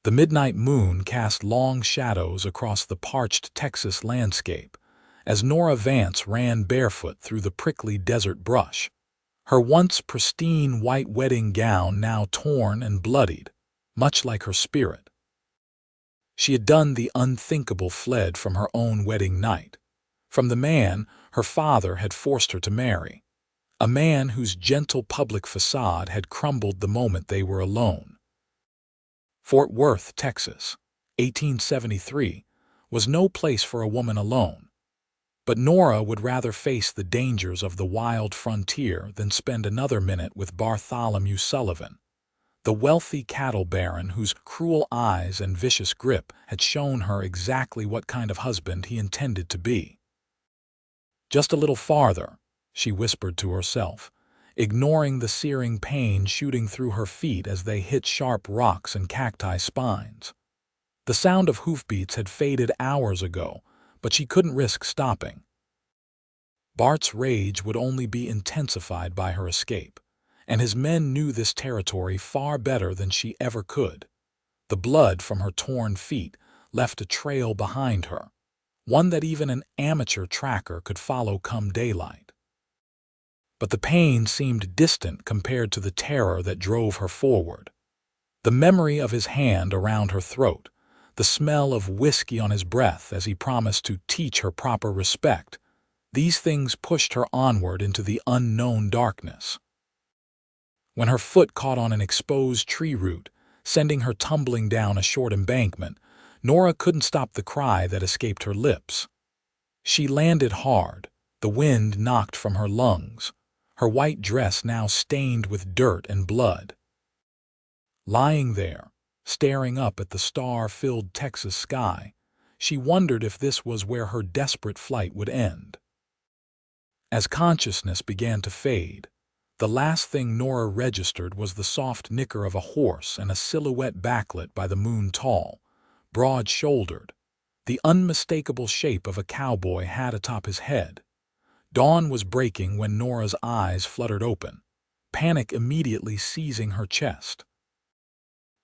The midnight moon cast long shadows across the parched Texas landscape as Nora Vance ran barefoot through the prickly desert brush, her once pristine white wedding gown now torn and bloodied, much like her spirit. She had done the unthinkable, fled from her own wedding night, from the man her father had forced her to marry, a man whose gentle public facade had crumbled the moment they were alone. Fort Worth, Texas, 1873, was no place for a woman alone, but Nora would rather face the dangers of the wild frontier than spend another minute with Bartholomew Sullivan, the wealthy cattle baron whose cruel eyes and vicious grip had shown her exactly what kind of husband he intended to be. Just a little farther, she whispered to herself, ignoring the searing pain shooting through her feet as they hit sharp rocks and cacti spines. The sound of hoofbeats had faded hours ago, but she couldn't risk stopping. Bart's rage would only be intensified by her escape, and his men knew this territory far better than she ever could. The blood from her torn feet left a trail behind her, one that even an amateur tracker could follow come daylight. But the pain seemed distant compared to the terror that drove her forward. The memory of his hand around her throat, the smell of whiskey on his breath as he promised to teach her proper respect, these things pushed her onward into the unknown darkness. When her foot caught on an exposed tree root, sending her tumbling down a short embankment, Nora couldn't stop the cry that escaped her lips. She landed hard, the wind knocked from her lungs, her white dress now stained with dirt and blood. Lying there, staring up at the star-filled Texas sky, she wondered if this was where her desperate flight would end. As consciousness began to fade, the last thing Nora registered was the soft nicker of a horse and a silhouette backlit by the moon, tall, broad-shouldered, the unmistakable shape of a cowboy hat atop his head. Dawn was breaking when Nora's eyes fluttered open, panic immediately seizing her chest.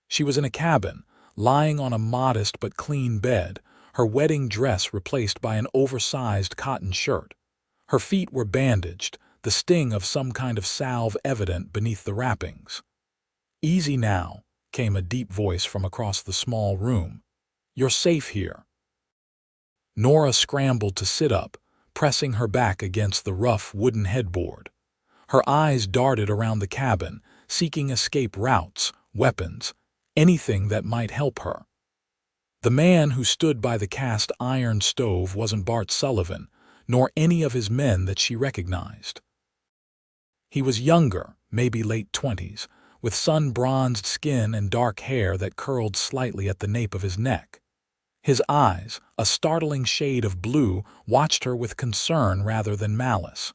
She was in a cabin, lying on a modest but clean bed, her wedding dress replaced by an oversized cotton shirt. Her feet were bandaged, the sting of some kind of salve evident beneath the wrappings. "Easy now," came a deep voice from across the small room. "You're safe here." Nora scrambled to sit up, pressing her back against the rough wooden headboard. Her eyes darted around the cabin, seeking escape routes, weapons, anything that might help her. The man who stood by the cast-iron stove wasn't Bart Sullivan, nor any of his men that she recognized. He was younger, maybe late 20s, with sun-bronzed skin and dark hair that curled slightly at the nape of his neck. His eyes, a startling shade of blue, watched her with concern rather than malice.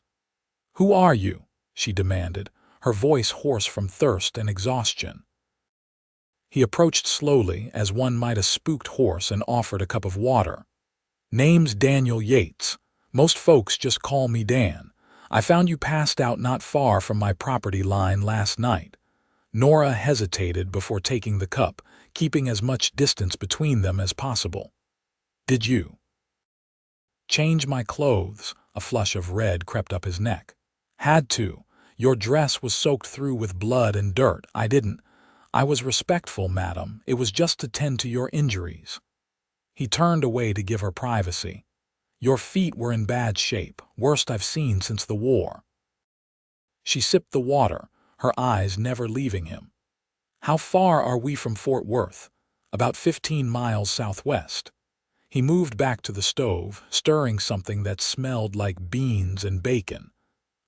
"Who are you?" she demanded, her voice hoarse from thirst and exhaustion. He approached slowly, as one might a spooked horse, and offered a cup of water. "Name's Daniel Yates. Most folks just call me Dan. I found you passed out not far from my property line last night." Nora hesitated before taking the cup, keeping as much distance between them as possible. "Did you change my clothes?" A flush of red crept up his neck. "Had to. Your dress was soaked through with blood and dirt. I didn't. I was respectful, madam. It was just to tend to your injuries." He turned away to give her privacy. "Your feet were in bad shape, worst I've seen since the war." She sipped the water, her eyes never leaving him. "How far are we from Fort Worth?" "About 15 miles southwest." He moved back to the stove, stirring something that smelled like beans and bacon.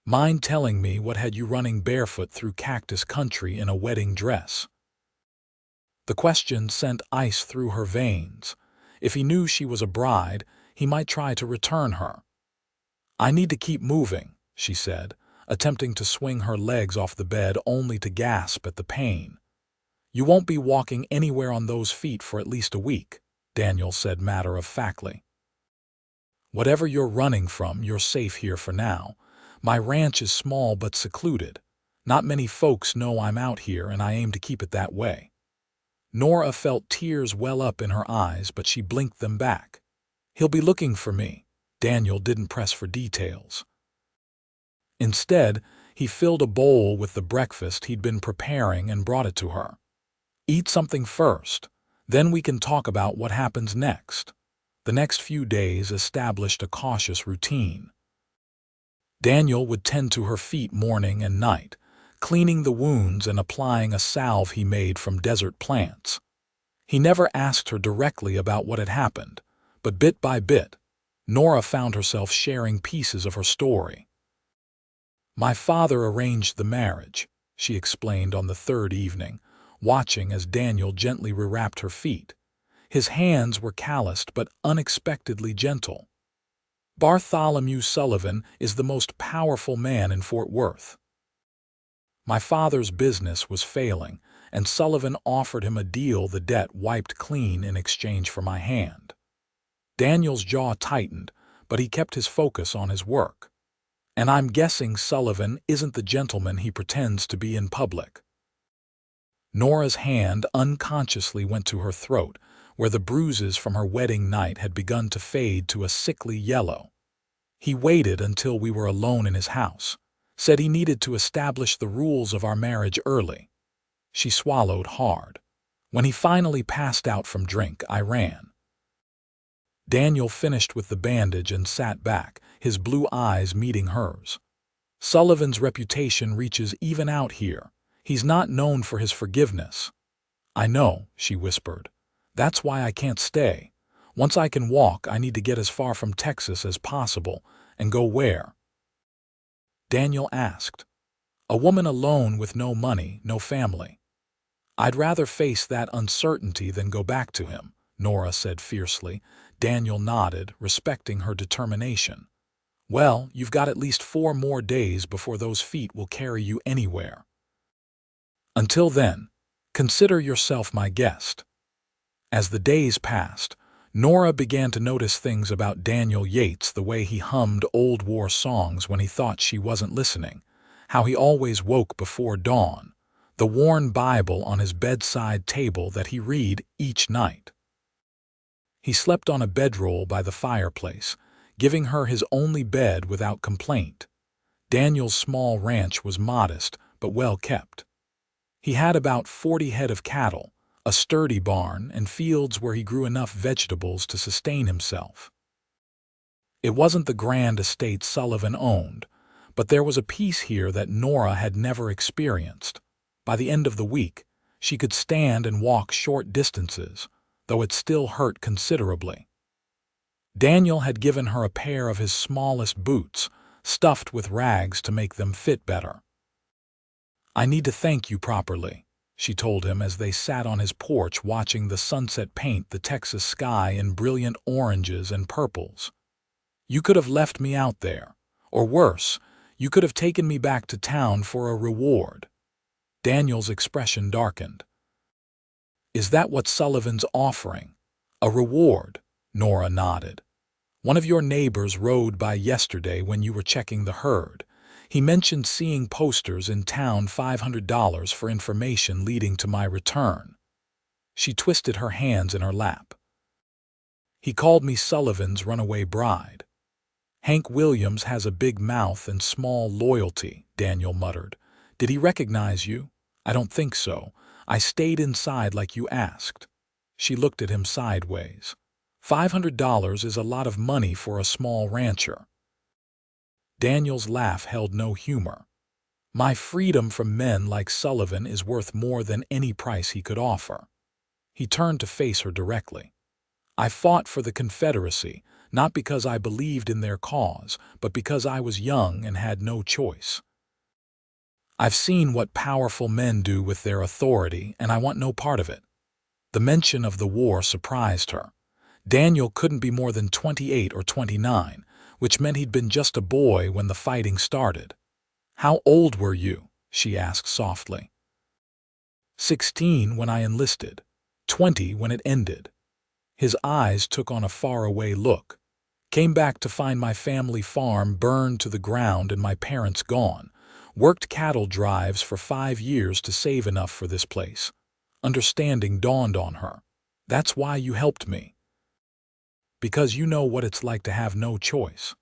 "Mind telling me what had you running barefoot through cactus country in a wedding dress?" The question sent ice through her veins. If he knew she was a bride, he might try to return her. "I need to keep moving," she said, attempting to swing her legs off the bed only to gasp at the pain. "You won't be walking anywhere on those feet for at least a week," Daniel said matter-of-factly. "Whatever you're running from, you're safe here for now. My ranch is small but secluded. Not many folks know I'm out here, and I aim to keep it that way." Nora felt tears well up in her eyes, but she blinked them back. "He'll be looking for me." Daniel didn't press for details. Instead, he filled a bowl with the breakfast he'd been preparing and brought it to her. "Eat something first, then we can talk about what happens next." The next few days established a cautious routine. Daniel would tend to her feet morning and night, cleaning the wounds and applying a salve he made from desert plants. He never asked her directly about what had happened, but bit by bit, Nora found herself sharing pieces of her story. "My father arranged the marriage," she explained on the third evening, watching as Daniel gently rewrapped her feet. His hands were calloused but unexpectedly gentle. "Bartholomew Sullivan is the most powerful man in Fort Worth. My father's business was failing, and Sullivan offered him a deal the debt wiped clean in exchange for my hand." Daniel's jaw tightened, but he kept his focus on his work. "And I'm guessing Sullivan isn't the gentleman he pretends to be in public." Nora's hand unconsciously went to her throat, where the bruises from her wedding night had begun to fade to a sickly yellow. "He waited until we were alone in his house, said he needed to establish the rules of our marriage early." She swallowed hard. "When he finally passed out from drink, I ran." Daniel finished with the bandage and sat back, his blue eyes meeting hers. "Sullivan's reputation reaches even out here. He's not known for his forgiveness." "I know," she whispered. "That's why I can't stay. Once I can walk, I need to get as far from Texas as possible." "And go where?" Daniel asked. "A woman alone with no money, no family." "I'd rather face that uncertainty than go back to him," Nora said fiercely. Daniel nodded, respecting her determination. "Well, you've got at least 4 more days before those feet will carry you anywhere. Until then, consider yourself my guest." As the days passed, Nora began to notice things about Daniel Yates, the way he hummed old war songs when he thought she wasn't listening, how he always woke before dawn, the worn Bible on his bedside table that he read each night. He slept on a bedroll by the fireplace, giving her his only bed without complaint. Daniel's small ranch was modest but well kept. He had about 40 head of cattle, a sturdy barn, and fields where he grew enough vegetables to sustain himself. It wasn't the grand estate Sullivan owned, but there was a peace here that Nora had never experienced. By the end of the week, she could stand and walk short distances, though it still hurt considerably. Daniel had given her a pair of his smallest boots, stuffed with rags to make them fit better. "I need to thank you properly," she told him as they sat on his porch watching the sunset paint the Texas sky in brilliant oranges and purples. "You could have left me out there, or worse, you could have taken me back to town for a reward." Daniel's expression darkened. "Is that what Sullivan's offering? A reward?" Nora nodded. "One of your neighbors rode by yesterday when you were checking the herd. He mentioned seeing posters in town, $500 for information leading to my return." She twisted her hands in her lap. "He called me Sullivan's runaway bride." "Hank Williams has a big mouth and small loyalty," Daniel muttered. "Did he recognize you?" "I don't think so. I stayed inside like you asked." She looked at him sideways. $500 is a lot of money for a small rancher." Daniel's laugh held no humor. "My freedom from men like Sullivan is worth more than any price he could offer." He turned to face her directly. "I fought for the Confederacy, not because I believed in their cause, but because I was young and had no choice. I've seen what powerful men do with their authority, and I want no part of it." The mention of the war surprised her. Daniel couldn't be more than 28 or 29, which meant he'd been just a boy when the fighting started. "How old were you?" she asked softly. 16 when I enlisted, 20 when it ended." His eyes took on a faraway look. "Came back to find my family farm burned to the ground and my parents gone. Worked cattle drives for 5 years to save enough for this place. Understanding dawned on her. That's why you helped me. Because you know what it's like to have no choice.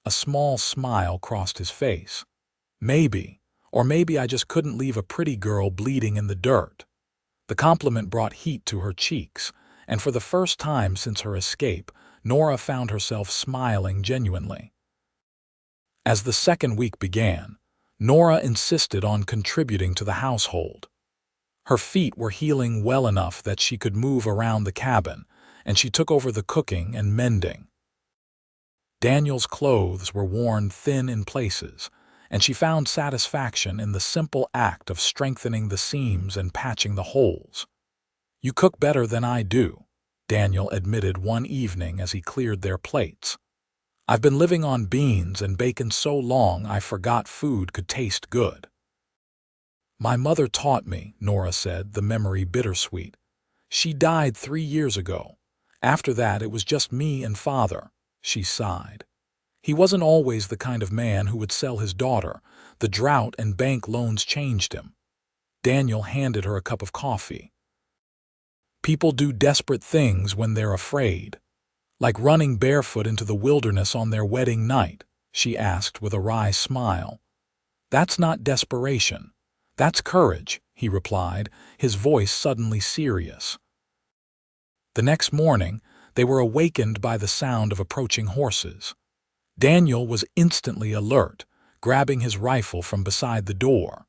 A small smile crossed his face. Maybe, or maybe I just couldn't leave a pretty girl bleeding in the dirt. The compliment brought heat to her cheeks, and for the first time since her escape, Nora found herself smiling genuinely. As the second week began, Nora insisted on contributing to the household. Her feet were healing well enough that she could move around the cabin, and she took over the cooking and mending. Daniel's clothes were worn thin in places, and she found satisfaction in the simple act of strengthening the seams and patching the holes. "You cook better than I do," Daniel admitted one evening as he cleared their plates. "I've been living on beans and bacon so long I forgot food could taste good." "My mother taught me," Nora said, the memory bittersweet. "She died 3 years ago. After that, it was just me and Father." She sighed. "He wasn't always the kind of man who would sell his daughter. The drought and bank loans changed him." Daniel handed her a cup of coffee. "People do desperate things when they're afraid. Like running barefoot into the wilderness on their wedding night," she asked with a wry smile. "That's not desperation. That's courage," he replied, his voice suddenly serious. The next morning, they were awakened by the sound of approaching horses. Daniel was instantly alert, grabbing his rifle from beside the door.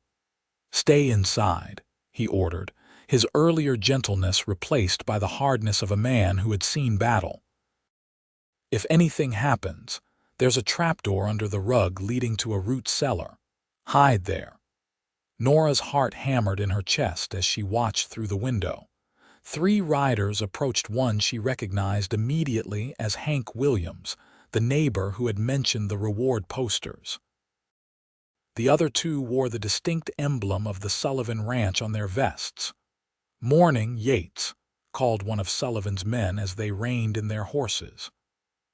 "Stay inside," he ordered, his earlier gentleness replaced by the hardness of a man who had seen battle. "If anything happens, there's a trapdoor under the rug leading to a root cellar. Hide there." Nora's heart hammered in her chest as she watched through the window. 3 riders approached one she recognized immediately as Hank Williams, the neighbor who had mentioned the reward posters. The other 2 wore the distinct emblem of the Sullivan Ranch on their vests. "Morning, Yates," called one of Sullivan's men as they reined in their horses.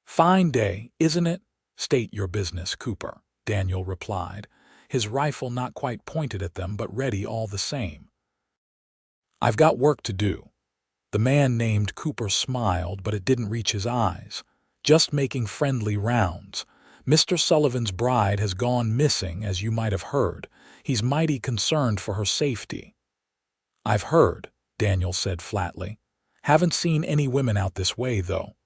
"Fine day, isn't it?" "State your business, Cooper," Daniel replied, his rifle not quite pointed at them but ready all the same. "I've got work to do." The man named Cooper smiled, but it didn't reach his eyes. "Just making friendly rounds. Mr. Sullivan's bride has gone missing, as you might have heard. He's mighty concerned for her safety." "I've heard," Daniel said flatly. "Haven't seen any women out this way, though."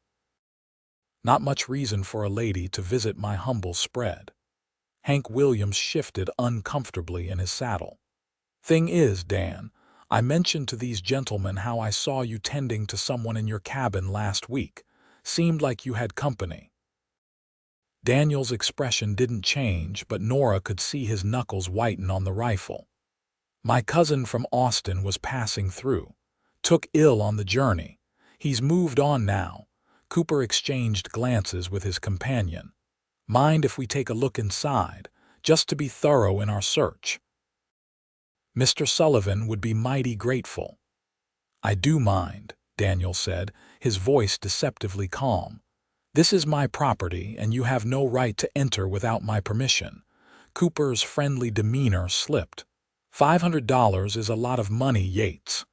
"Not much reason for a lady to visit my humble spread." Hank Williams shifted uncomfortably in his saddle. "Thing is, Dan, I mentioned to these gentlemen how I saw you tending to someone in your cabin last week. Seemed like you had company." Daniel's expression didn't change, but Nora could see his knuckles whiten on the rifle. "My cousin from Austin was passing through. Took ill on the journey. He's moved on now." Cooper exchanged glances with his companion. "Mind if we take a look inside, just to be thorough in our search?" "Mr. Sullivan would be mighty grateful." "I do mind," Daniel said, his voice deceptively calm. "This is my property, and you have no right to enter without my permission." Cooper's friendly demeanor slipped. $500 is a lot of money, Yates.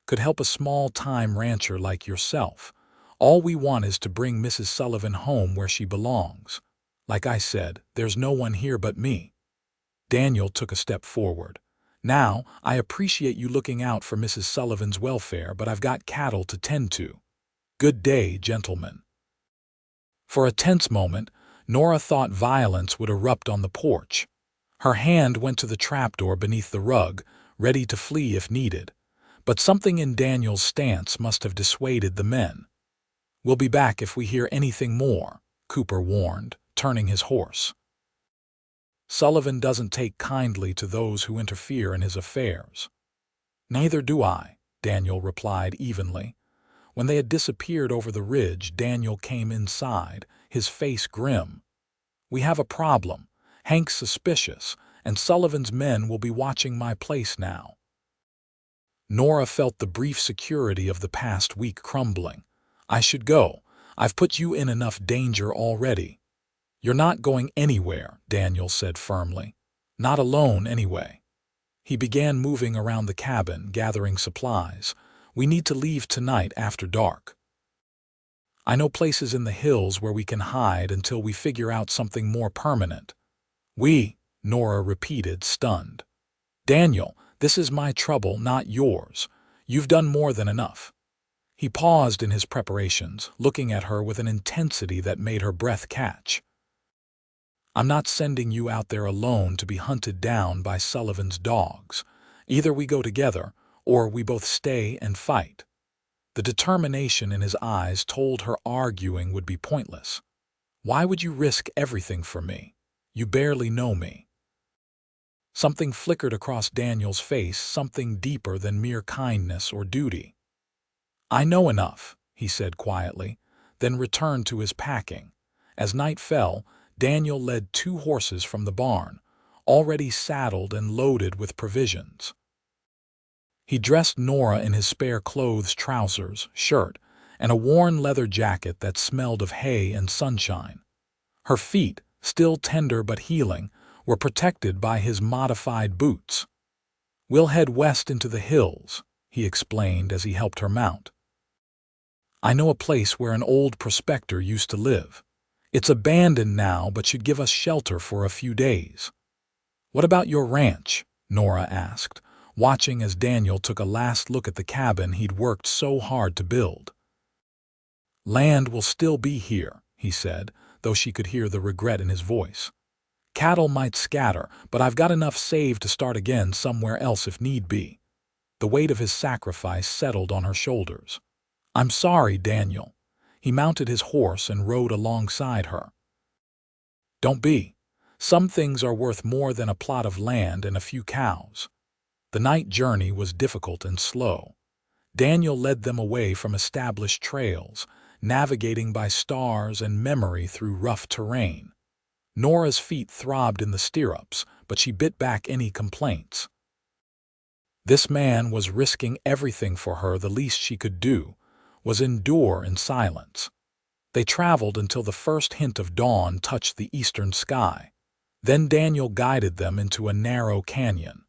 Could help a small-time rancher like yourself. All we want is to bring Mrs. Sullivan home where she belongs. Like I said, there's no one here but me." Daniel took a step forward. "Now, I appreciate you looking out for Mrs. Sullivan's welfare, but I've got cattle to tend to. Good day, gentlemen." For a tense moment, Nora thought violence would erupt on the porch. Her hand went to the trapdoor beneath the rug, ready to flee if needed. But something in Daniel's stance must have dissuaded the men. "We'll be back if we hear anything more," Cooper warned, turning his horse. "Sullivan doesn't take kindly to those who interfere in his affairs." "Neither do I," Daniel replied evenly. When they had disappeared over the ridge, Daniel came inside, his face grim. "We have a problem. Hank's suspicious, and Sullivan's men will be watching my place now." Nora felt the brief security of the past week crumbling. "I should go. I've put you in enough danger already." "You're not going anywhere," Daniel said firmly. "Not alone, anyway." He began moving around the cabin, gathering supplies. "We need to leave tonight after dark. I know places in the hills where we can hide until we figure out something more permanent." Nora repeated, stunned. "Daniel, this is my trouble, not yours. You've done more than enough." He paused in his preparations, looking at her with an intensity that made her breath catch. "I'm not sending you out there alone to be hunted down by Sullivan's dogs. Either we go together, or we both stay and fight." The determination in his eyes told her arguing would be pointless. "Why would you risk everything for me? You barely know me." Something flickered across Daniel's face, something deeper than mere kindness or duty. "I know enough," he said quietly, then returned to his packing. As night fell, Daniel led 2 horses from the barn, already saddled and loaded with provisions. He dressed Nora in his spare clothes, trousers, shirt, and a worn leather jacket that smelled of hay and sunshine. Her feet, still tender but healing, were protected by his modified boots. "We'll head west into the hills," he explained as he helped her mount. "I know a place where an old prospector used to live. It's abandoned now, but should give us shelter for a few days." "What about your ranch?" Nora asked, watching as Daniel took a last look at the cabin he'd worked so hard to build. "Land will still be here," he said, though she could hear the regret in his voice. "Cattle might scatter, but I've got enough saved to start again somewhere else if need be." The weight of his sacrifice settled on her shoulders. "I'm sorry, Daniel." He mounted his horse and rode alongside her. "Don't be. Some things are worth more than a plot of land and a few cows." The night journey was difficult and slow. Daniel led them away from established trails, navigating by stars and memory through rough terrain. Nora's feet throbbed in the stirrups, but she bit back any complaints. This man was risking everything for her. The least she could do was endure in silence. They traveled until the first hint of dawn touched the eastern sky. Then Daniel guided them into a narrow canyon.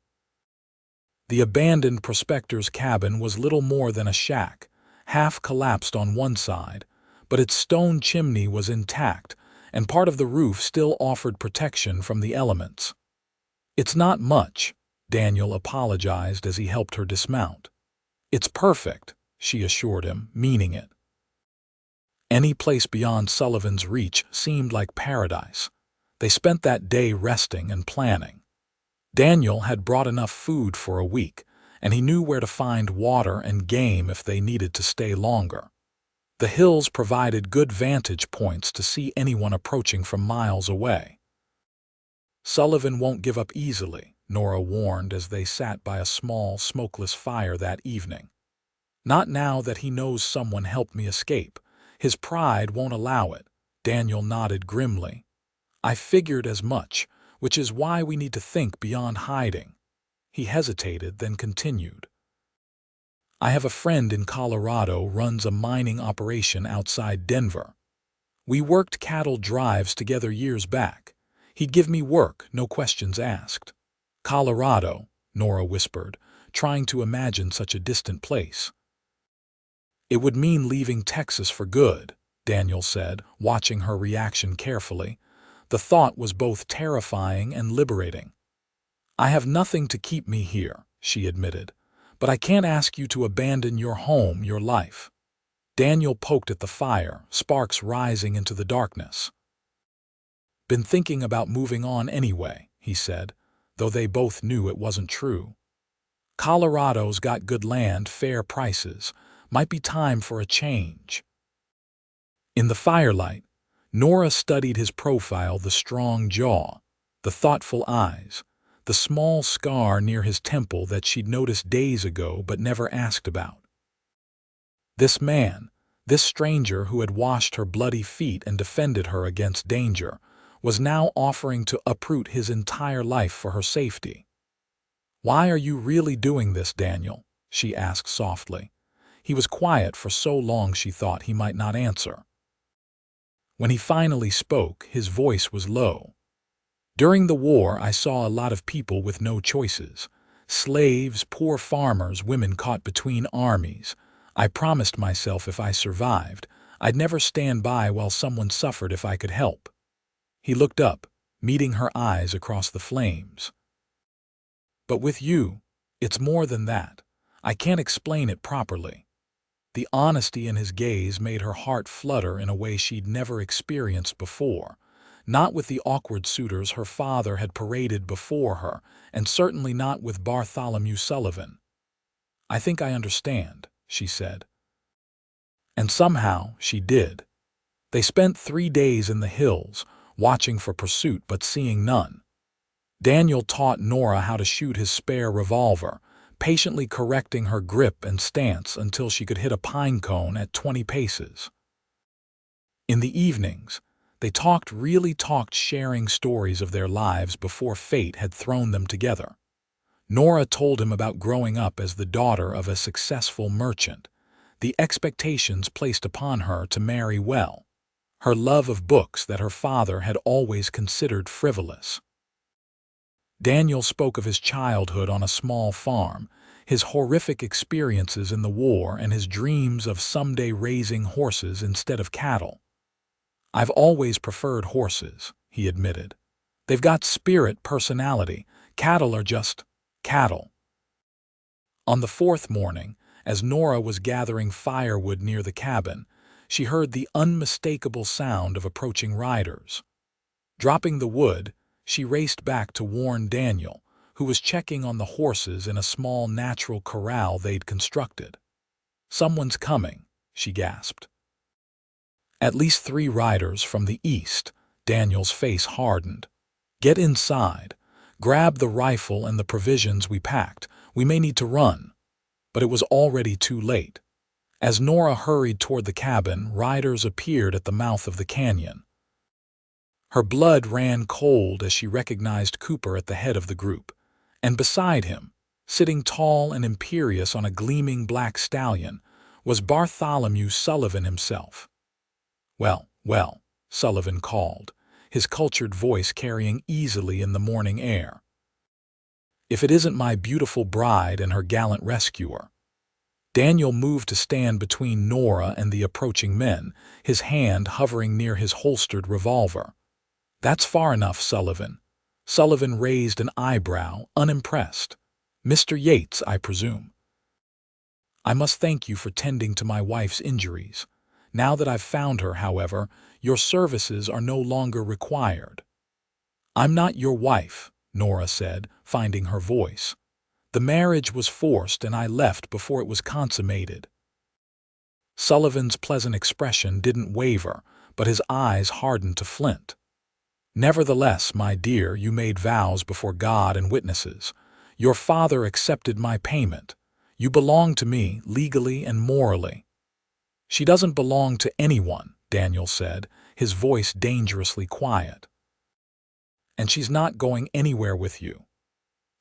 The abandoned prospector's cabin was little more than a shack, half collapsed on one side, but its stone chimney was intact, and part of the roof still offered protection from the elements. "It's not much," Daniel apologized as he helped her dismount. "It's perfect," she assured him, meaning it. Any place beyond Sullivan's reach seemed like paradise. They spent that day resting and planning. Daniel had brought enough food for a week, and he knew where to find water and game if they needed to stay longer. The hills provided good vantage points to see anyone approaching from miles away. "Sullivan won't give up easily," Nora warned as they sat by a small, smokeless fire that evening. "Not now that he knows someone helped me escape. His pride won't allow it." Daniel nodded grimly. "I figured as much, which is why we need to think beyond hiding." He hesitated, then continued. "I have a friend in Colorado runs a mining operation outside Denver. We worked cattle drives together years back. He'd give me work, no questions asked." "Colorado," Nora whispered, trying to imagine such a distant place. "It would mean leaving Texas for good," Daniel said, watching her reaction carefully. The thought was both terrifying and liberating. "I have nothing to keep me here," she admitted, "but I can't ask you to abandon your home, your life." Daniel poked at the fire, sparks rising into the darkness. "Been thinking about moving on anyway," he said, though they both knew it wasn't true. "Colorado's got good land, fair prices. Might be time for a change." In the firelight, Nora studied his profile, the strong jaw, the thoughtful eyes, the small scar near his temple that she'd noticed days ago but never asked about. This man, this stranger who had washed her bloody feet and defended her against danger, was now offering to uproot his entire life for her safety. "Why are you really doing this, Daniel?" she asked softly. He was quiet for so long she thought he might not answer. When he finally spoke, his voice was low. "During the war, I saw a lot of people with no choices. Slaves, poor farmers, women caught between armies. I promised myself if I survived, I'd never stand by while someone suffered if I could help. He looked up, meeting her eyes across the flames. But with you, it's more than that. I can't explain it properly. The honesty in his gaze made her heart flutter in a way she'd never experienced before. Not with the awkward suitors her father had paraded before her, and certainly not with Bartholomew Sullivan. "I think I understand," she said. And somehow she did. They spent 3 days in the hills, watching for pursuit but seeing none. Daniel taught Nora how to shoot his spare revolver, patiently correcting her grip and stance until she could hit a pine cone at 20 paces. In the evenings, they really talked, sharing stories of their lives before fate had thrown them together. Nora told him about growing up as the daughter of a successful merchant, the expectations placed upon her to marry well, her love of books that her father had always considered frivolous. Daniel spoke of his childhood on a small farm, his horrific experiences in the war, and his dreams of someday raising horses instead of cattle. "I've always preferred horses," he admitted. "They've got spirit, personality. Cattle are just cattle." On the 4th morning, as Nora was gathering firewood near the cabin, she heard the unmistakable sound of approaching riders. Dropping the wood, she raced back to warn Daniel, who was checking on the horses in a small natural corral they'd constructed. "Someone's coming," she gasped. "At least 3 riders from the east." Daniel's face hardened. "Get inside. Grab the rifle and the provisions we packed. We may need to run." But it was already too late. As Nora hurried toward the cabin, riders appeared at the mouth of the canyon. Her blood ran cold as she recognized Cooper at the head of the group, and beside him, sitting tall and imperious on a gleaming black stallion, was Bartholomew Sullivan himself. "Well, well," Sullivan called, his cultured voice carrying easily in the morning air. "If it isn't my beautiful bride and her gallant rescuer." Daniel moved to stand between Nora and the approaching men, his hand hovering near his holstered revolver. "That's far enough, Sullivan." Sullivan raised an eyebrow, unimpressed. "Mr. Yates, I presume." "I must thank you for tending to my wife's injuries. Now that I've found her, however, your services are no longer required." "I'm not your wife," Nora said, finding her voice. "The marriage was forced and I left before it was consummated." Sullivan's pleasant expression didn't waver, but his eyes hardened to flint. "Nevertheless, my dear, you made vows before God and witnesses. Your father accepted my payment. You belong to me, legally and morally." "She doesn't belong to anyone," Daniel said, his voice dangerously quiet. "And she's not going anywhere with you."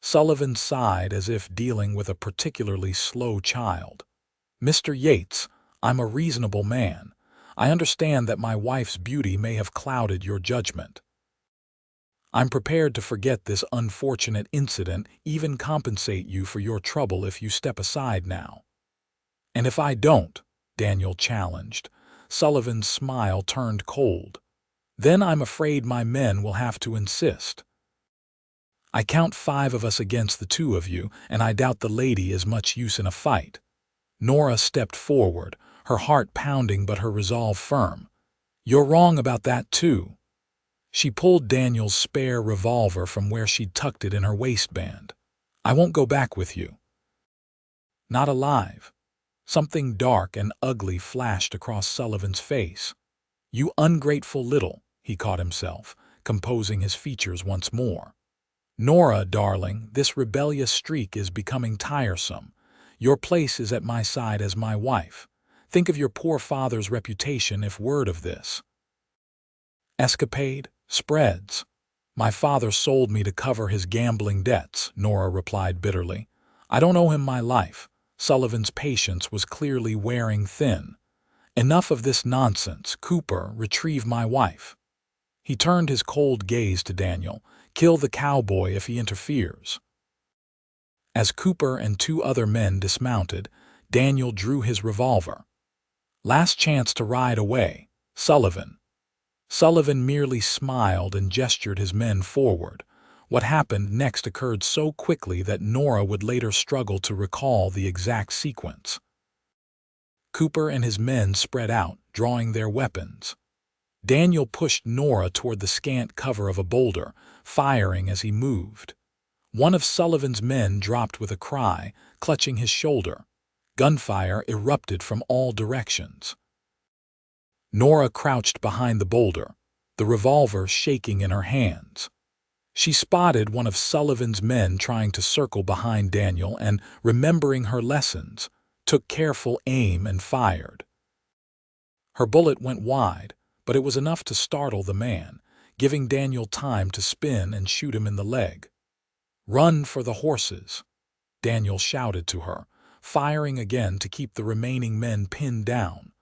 Sullivan sighed as if dealing with a particularly slow child. "Mr. Yates, I'm a reasonable man. I understand that my wife's beauty may have clouded your judgment. I'm prepared to forget this unfortunate incident, even compensate you for your trouble if you step aside now." "And if I don't?" Daniel challenged. Sullivan's smile turned cold. "Then I'm afraid my men will have to insist. I count 5 of us against the 2 of you, and I doubt the lady is much use in a fight." Nora stepped forward, her heart pounding but her resolve firm. "You're wrong about that too." She pulled Daniel's spare revolver from where she'd tucked it in her waistband. "I won't go back with you." "Not alive." Something dark and ugly flashed across Sullivan's face. "You ungrateful little," he caught himself, composing his features once more. "Nora, darling, this rebellious streak is becoming tiresome. Your place is at my side as my wife. Think of your poor father's reputation if word of this escapade spreads." "My father sold me to cover his gambling debts," Nora replied bitterly. "I don't owe him my life." Sullivan's patience was clearly wearing thin. "Enough of this nonsense. Cooper, retrieve my wife." He turned his cold gaze to Daniel. "Kill the cowboy if he interferes." As Cooper and two other men dismounted, Daniel drew his revolver. "Last chance to ride away, Sullivan." Sullivan merely smiled and gestured his men forward. What happened next occurred so quickly that Nora would later struggle to recall the exact sequence. Cooper and his men spread out, drawing their weapons. Daniel pushed Nora toward the scant cover of a boulder, firing as he moved. One of Sullivan's men dropped with a cry, clutching his shoulder. Gunfire erupted from all directions. Nora crouched behind the boulder, the revolver shaking in her hands. She spotted one of Sullivan's men trying to circle behind Daniel and, remembering her lessons, took careful aim and fired. Her bullet went wide, but it was enough to startle the man, giving Daniel time to spin and shoot him in the leg. "Run for the horses," Daniel shouted to her, firing again to keep the remaining men pinned down.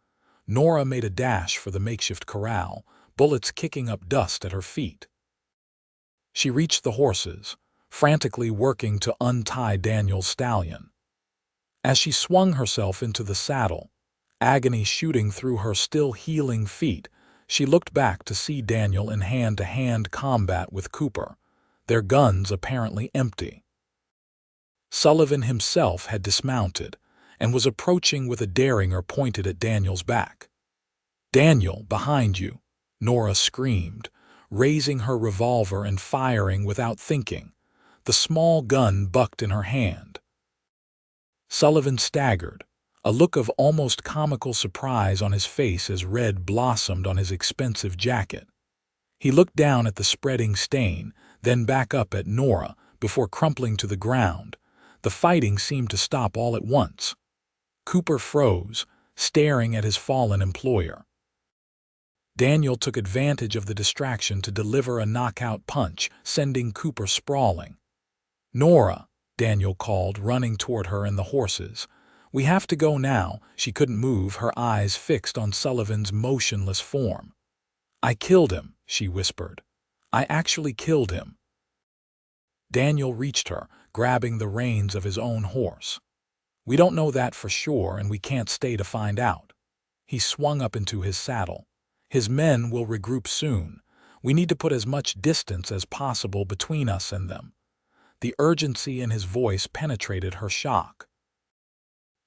Nora made a dash for the makeshift corral, bullets kicking up dust at her feet. She reached the horses, frantically working to untie Daniel's stallion. As she swung herself into the saddle, agony shooting through her still healing feet, she looked back to see Daniel in hand-to-hand combat with Cooper, their guns apparently empty. Sullivan himself had dismounted and was approaching with a derringer pointed at Daniel's back. "Daniel, behind you!" Nora screamed, raising her revolver and firing without thinking. The small gun bucked in her hand. Sullivan staggered, a look of almost comical surprise on his face as red blossomed on his expensive jacket. He looked down at the spreading stain, then back up at Nora, before crumpling to the ground. The fighting seemed to stop all at once. Cooper froze, staring at his fallen employer. Daniel took advantage of the distraction to deliver a knockout punch, sending Cooper sprawling. "Nora," Daniel called, running toward her and the horses. "We have to go now." She couldn't move, her eyes fixed on Sullivan's motionless form. "I killed him," she whispered. "I actually killed him." Daniel reached her, grabbing the reins of his own horse. "We don't know that for sure, and we can't stay to find out." He swung up into his saddle. "His men will regroup soon. We need to put as much distance as possible between us and them." The urgency in his voice penetrated her shock.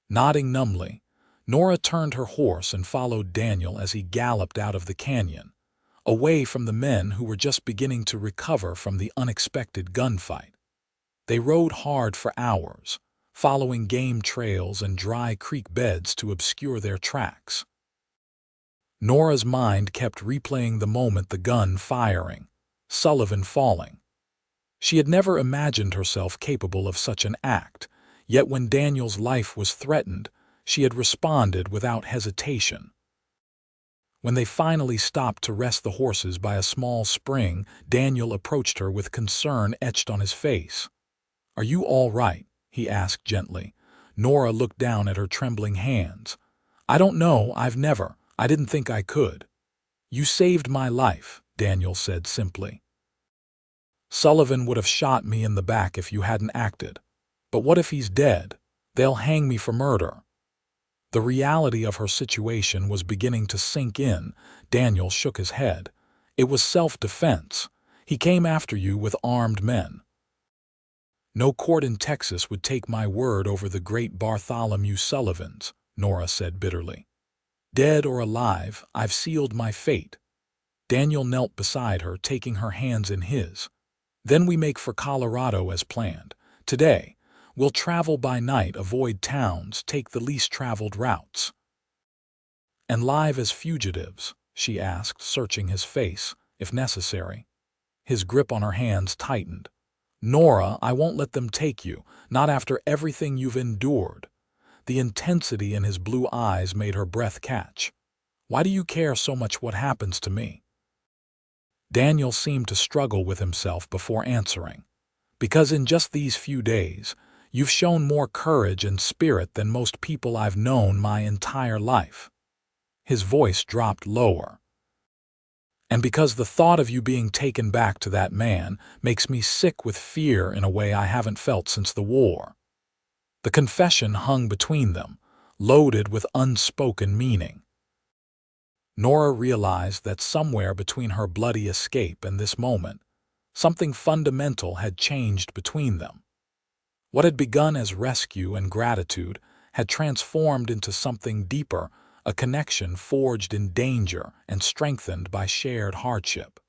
Nodding numbly, Nora turned her horse and followed Daniel as he galloped out of the canyon, away from the men who were just beginning to recover from the unexpected gunfight. They rode hard for hours, following game trails and dry creek beds to obscure their tracks. Nora's mind kept replaying the moment, the gun firing, Sullivan falling. She had never imagined herself capable of such an act, yet when Daniel's life was threatened, she had responded without hesitation. When they finally stopped to rest the horses by a small spring, Daniel approached her with concern etched on his face. "Are you all right?" he asked gently. Nora looked down at her trembling hands. "I don't know, I didn't think I could." "You saved my life," Daniel said simply. "Sullivan would have shot me in the back if you hadn't acted. But what if he's dead? They'll hang me for murder." The reality of her situation was beginning to sink in. Daniel shook his head. "It was self-defense. He came after you with armed men." "No court in Texas would take my word over the great Bartholomew Sullivan's," Nora said bitterly. "Dead or alive, I've sealed my fate." Daniel knelt beside her, taking her hands in his. "Then we make for Colorado as planned. Today, we'll travel by night, avoid towns, take the least traveled routes." "And live as fugitives?" she asked, searching his face, if necessary. His grip on her hands tightened. "Nora, I won't let them take you, not after everything you've endured." The intensity in his blue eyes made her breath catch. "Why do you care so much what happens to me?" Daniel seemed to struggle with himself before answering. "Because in just these few days, you've shown more courage and spirit than most people I've known my entire life." His voice dropped lower. And because the thought of you being taken back to that man makes me sick with fear in a way I haven't felt since the war." The confession hung between them, loaded with unspoken meaning. Nora realized that somewhere between her bloody escape and this moment, something fundamental had changed between them. What had begun as rescue and gratitude had transformed into something deeper, a connection forged in danger and strengthened by shared hardship.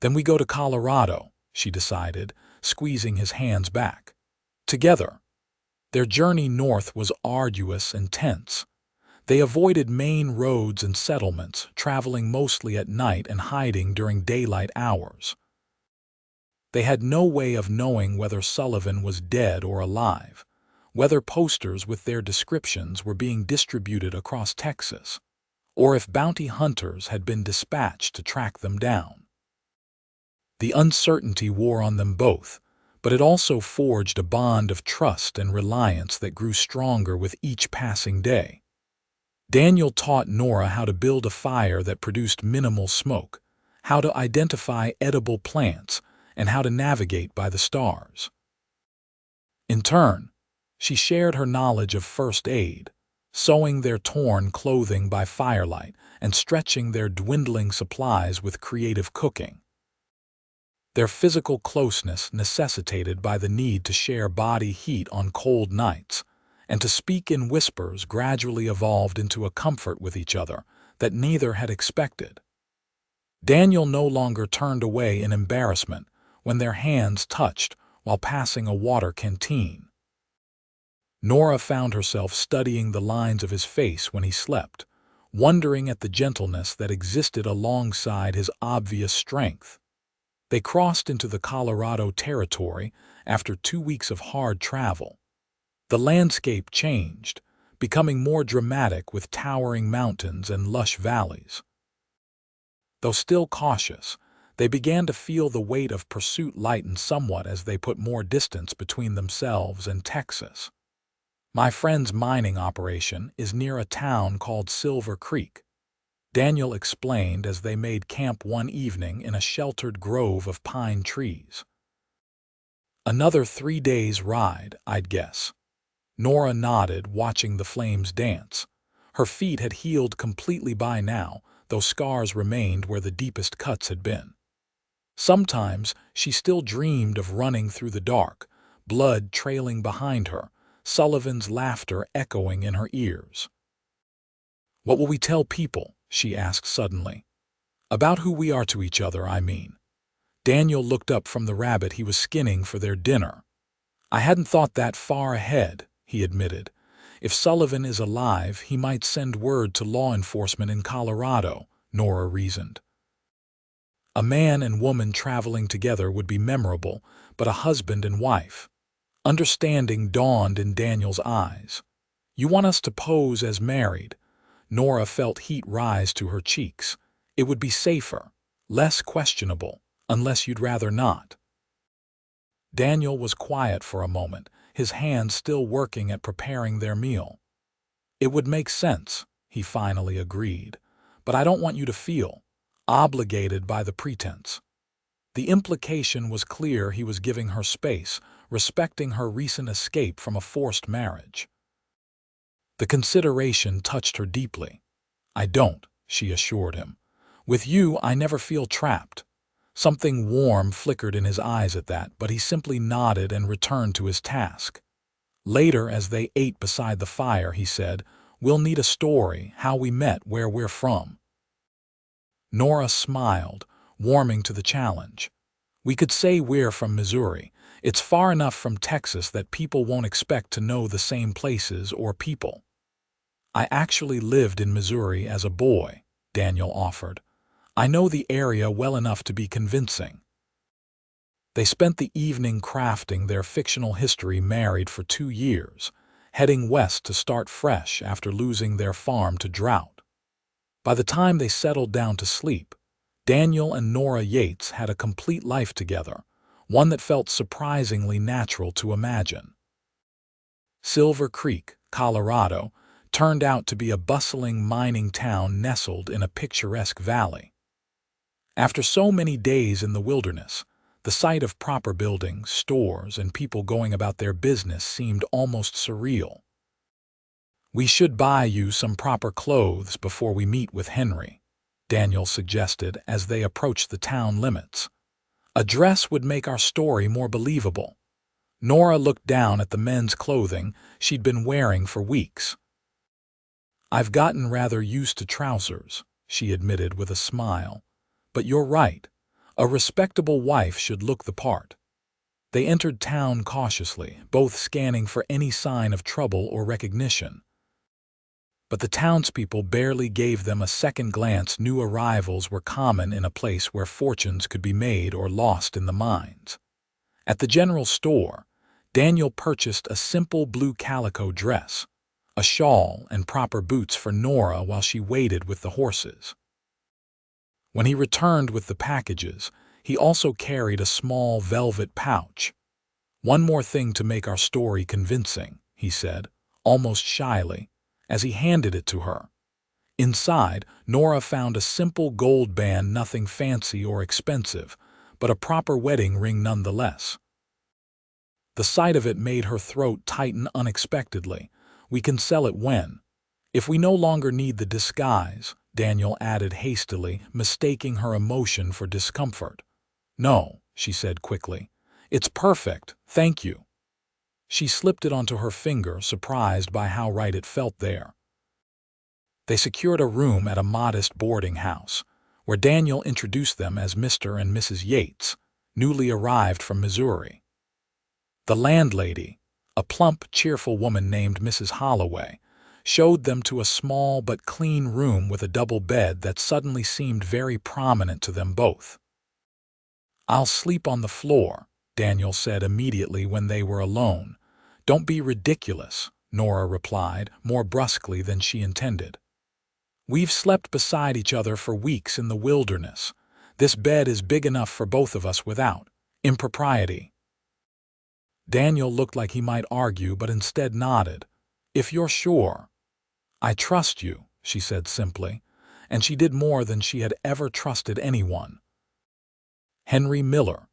"Then we go to Colorado," she decided, squeezing his hands back. Together. Their journey north was arduous and tense. They avoided main roads and settlements, traveling mostly at night and hiding during daylight hours. They had no way of knowing whether Sullivan was dead or alive, whether posters with their descriptions were being distributed across Texas, or if bounty hunters had been dispatched to track them down. The uncertainty wore on them both, but it also forged a bond of trust and reliance that grew stronger with each passing day. Daniel taught Nora how to build a fire that produced minimal smoke, how to identify edible plants, and how to navigate by the stars. In turn, she shared her knowledge of first aid, sewing their torn clothing by firelight and stretching their dwindling supplies with creative cooking. Their physical closeness necessitated by the need to share body heat on cold nights, and to speak in whispers gradually evolved into a comfort with each other that neither had expected. Daniel no longer turned away in embarrassment when their hands touched while passing a water canteen. Nora found herself studying the lines of his face when he slept, wondering at the gentleness that existed alongside his obvious strength. They crossed into the Colorado territory after 2 weeks of hard travel. The landscape changed, becoming more dramatic with towering mountains and lush valleys. Though still cautious, they began to feel the weight of pursuit lighten somewhat as they put more distance between themselves and Texas. "My friend's mining operation is near a town called Silver Creek," Daniel explained as they made camp one evening in a sheltered grove of pine trees. "Another 3 days' ride, I'd guess." Nora nodded, watching the flames dance. Her feet had healed completely by now, though scars remained where the deepest cuts had been. Sometimes she still dreamed of running through the dark, blood trailing behind her, Sullivan's laughter echoing in her ears. "What will we tell people?" she asked suddenly. "About who we are to each other, I mean." Daniel looked up from the rabbit he was skinning for their dinner. "I hadn't thought that far ahead," he admitted. "If Sullivan is alive, he might send word to law enforcement in Colorado," Nora reasoned. A man and woman traveling together would be memorable, but a husband and wife. Understanding dawned in Daniel's eyes. "You want us to pose as married?" Nora felt heat rise to her cheeks. "It would be safer, less questionable, unless you'd rather not." Daniel was quiet for a moment, his hands still working at preparing their meal. "It would make sense," he finally agreed, "but I don't want you to feel obligated by the pretense." The implication was clear. He was giving her space, respecting her recent escape from a forced marriage. The consideration touched her deeply. "I don't," she assured him. "With you, I never feel trapped." Something warm flickered in his eyes at that, but he simply nodded and returned to his task. Later, as they ate beside the fire, he said, "We'll need a story, how we met, where we're from." Nora smiled, warming to the challenge. "We could say we're from Missouri. It's far enough from Texas that people won't expect to know the same places or people." "I actually lived in Missouri as a boy," Daniel offered. "I know the area well enough to be convincing." They spent the evening crafting their fictional history, married for 2 years, heading west to start fresh after losing their farm to drought. By the time they settled down to sleep, Daniel and Nora Yates had a complete life together, one that felt surprisingly natural to imagine. Silver Creek, Colorado, turned out to be a bustling mining town nestled in a picturesque valley. After so many days in the wilderness, the sight of proper buildings, stores, and people going about their business seemed almost surreal. "We should buy you some proper clothes before we meet with Henry," Daniel suggested as they approached the town limits. "A dress would make our story more believable." Nora looked down at the men's clothing she'd been wearing for weeks. "I've gotten rather used to trousers," she admitted with a smile. "But you're right. A respectable wife should look the part." They entered town cautiously, both scanning for any sign of trouble or recognition. But the townspeople barely gave them a second glance. New arrivals were common in a place where fortunes could be made or lost in the mines. At the general store, Daniel purchased a simple blue calico dress, a shawl, and proper boots for Nora while she waited with the horses. When he returned with the packages, he also carried a small velvet pouch. "One more thing to make our story convincing," he said, almost shyly, as he handed it to her. Inside, Nora found a simple gold band, nothing fancy or expensive, but a proper wedding ring nonetheless. The sight of it made her throat tighten unexpectedly. "We can sell it if we no longer need the disguise," Daniel added hastily, mistaking her emotion for discomfort. "No," she said quickly. "It's perfect, thank you." She slipped it onto her finger, surprised by how right it felt there. They secured a room at a modest boarding house, where Daniel introduced them as Mr. and Mrs. Yates, newly arrived from Missouri. The landlady, a plump, cheerful woman named Mrs. Holloway, showed them to a small but clean room with a double bed that suddenly seemed very prominent to them both. "I'll sleep on the floor," Daniel said immediately when they were alone. "Don't be ridiculous," Nora replied, more brusquely than she intended. "We've slept beside each other for weeks in the wilderness. This bed is big enough for both of us without impropriety." Daniel looked like he might argue, but instead nodded. "If you're sure." "I trust you," she said simply, and she did more than she had ever trusted anyone. Henry Miller,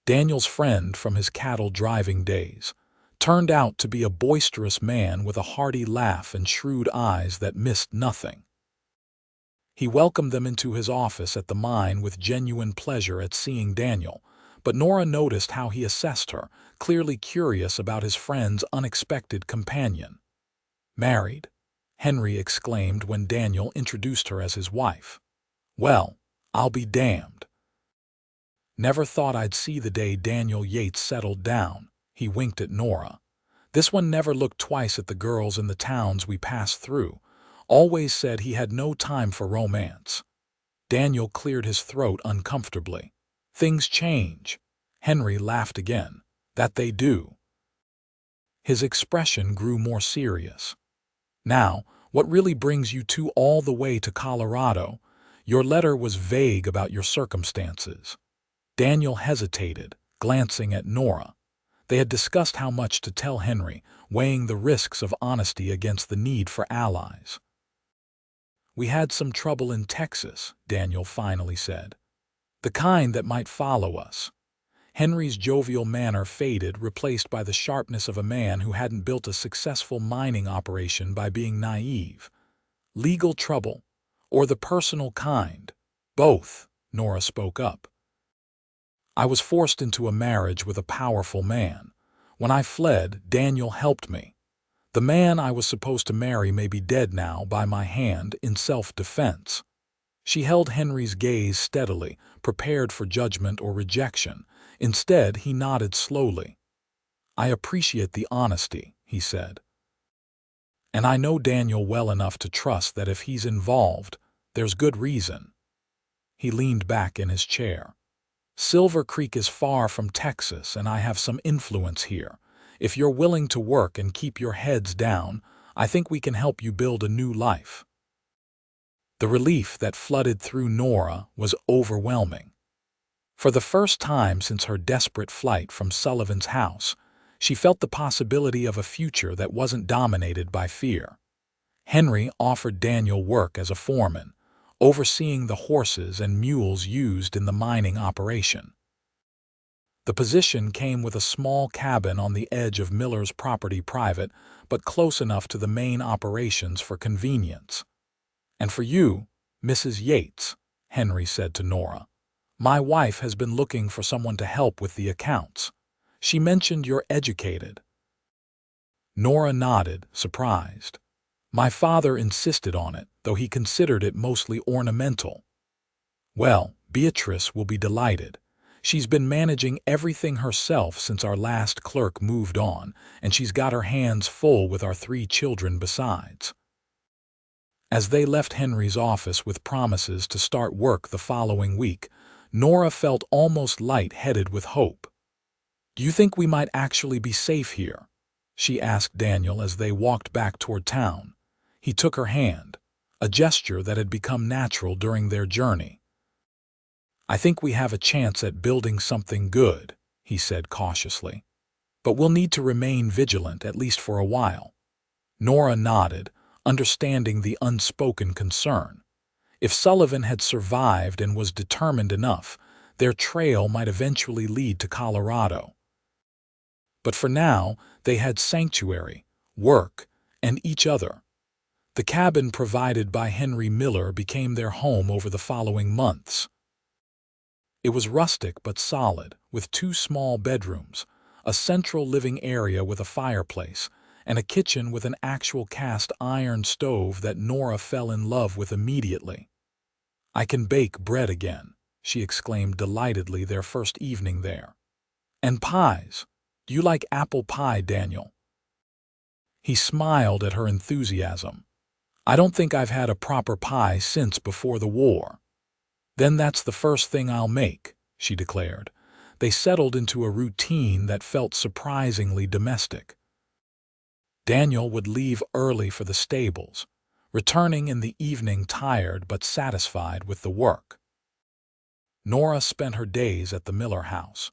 Daniel's friend from his cattle driving days, turned out to be a boisterous man with a hearty laugh and shrewd eyes that missed nothing. He welcomed them into his office at the mine with genuine pleasure at seeing Daniel, but Nora noticed how he assessed her, clearly curious about his friend's unexpected companion. "Married?" Henry exclaimed when Daniel introduced her as his wife. "Well, I'll be damned. Never thought I'd see the day Daniel Yates settled down." He winked at Nora. "This one never looked twice at the girls in the towns we passed through. Always said he had no time for romance." Daniel cleared his throat uncomfortably. "Things change." Henry laughed again. "That they do." His expression grew more serious. "Now, what really brings you two all the way to Colorado? Your letter was vague about your circumstances." Daniel hesitated, glancing at Nora. They had discussed how much to tell Henry, weighing the risks of honesty against the need for allies. "We had some trouble in Texas," Daniel finally said. "The kind that might follow us." Henry's jovial manner faded, replaced by the sharpness of a man who hadn't built a successful mining operation by being naive. "Legal trouble, or the personal kind?" "Both," Nora spoke up. "I was forced into a marriage with a powerful man. When I fled, Daniel helped me. The man I was supposed to marry may be dead now by my hand in self-defense." She held Henry's gaze steadily, prepared for judgment or rejection. Instead, he nodded slowly. "I appreciate the honesty," he said. "And I know Daniel well enough to trust that if he's involved, there's good reason." He leaned back in his chair. "Silver Creek is far from Texas, and I have some influence here. If you're willing to work and keep your heads down, I think we can help you build a new life." The relief that flooded through Nora was overwhelming. For the first time since her desperate flight from Sullivan's house, she felt the possibility of a future that wasn't dominated by fear. Henry offered Daniel work as a foreman, overseeing the horses and mules used in the mining operation. The position came with a small cabin on the edge of Miller's property, private, but close enough to the main operations for convenience. "And for you, Mrs. Yates," Henry said to Nora, "my wife has been looking for someone to help with the accounts. She mentioned you're educated." Nora nodded, surprised. "My father insisted on it, though he considered it mostly ornamental." "Well, Beatrice will be delighted. She's been managing everything herself since our last clerk moved on, and she's got her hands full with our 3 children besides." As they left Henry's office with promises to start work the following week, Nora felt almost light-headed with hope. "Do you think we might actually be safe here?" she asked Daniel as they walked back toward town. He took her hand, a gesture that had become natural during their journey. "I think we have a chance at building something good," he said cautiously. "But we'll need to remain vigilant, at least for a while." Nora nodded, understanding the unspoken concern. If Sullivan had survived and was determined enough, their trail might eventually lead to Colorado. But for now, they had sanctuary, work, and each other. The cabin provided by Henry Miller became their home over the following months. It was rustic but solid, with 2 small bedrooms, a central living area with a fireplace, and a kitchen with an actual cast iron stove that Nora fell in love with immediately. "I can bake bread again," she exclaimed delightedly their first evening there. "And pies. Do you like apple pie, Daniel?" He smiled at her enthusiasm. "I don't think I've had a proper pie since before the war." "Then that's the first thing I'll make," she declared. They settled into a routine that felt surprisingly domestic. Daniel would leave early for the stables, returning in the evening tired but satisfied with the work. Nora spent her days at the Miller house,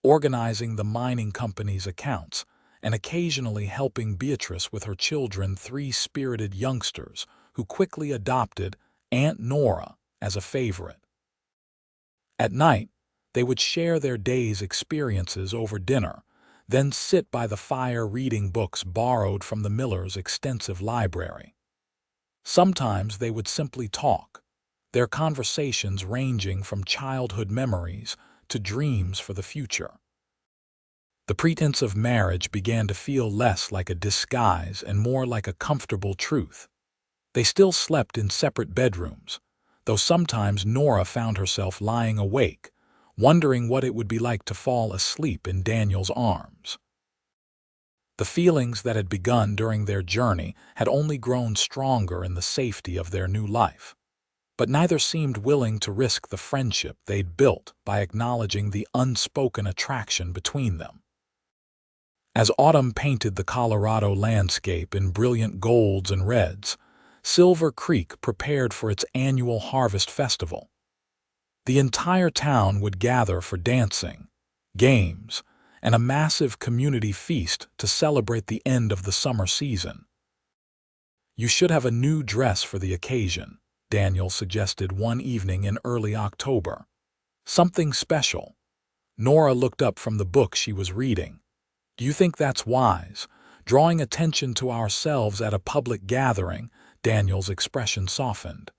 organizing the mining company's accounts and occasionally helping Beatrice with her children, 3 spirited youngsters who quickly adopted Aunt Nora as a favorite. At night, they would share their day's experiences over dinner, then sit by the fire reading books borrowed from the Millers' extensive library. Sometimes they would simply talk, their conversations ranging from childhood memories to dreams for the future. The pretense of marriage began to feel less like a disguise and more like a comfortable truth. They still slept in separate bedrooms, though sometimes Nora found herself lying awake, wondering what it would be like to fall asleep in Daniel's arms. The feelings that had begun during their journey had only grown stronger in the safety of their new life. But neither seemed willing to risk the friendship they'd built by acknowledging the unspoken attraction between them. As autumn painted the Colorado landscape in brilliant golds and reds, Silver Creek prepared for its annual harvest festival. The entire town would gather for dancing, games, and a massive community feast to celebrate the end of the summer season. "You should have a new dress for the occasion," Daniel suggested one evening in early October. "Something special." Nora looked up from the book she was reading. "Do you think that's wise, drawing attention to ourselves at a public gathering?" Daniel's expression softened.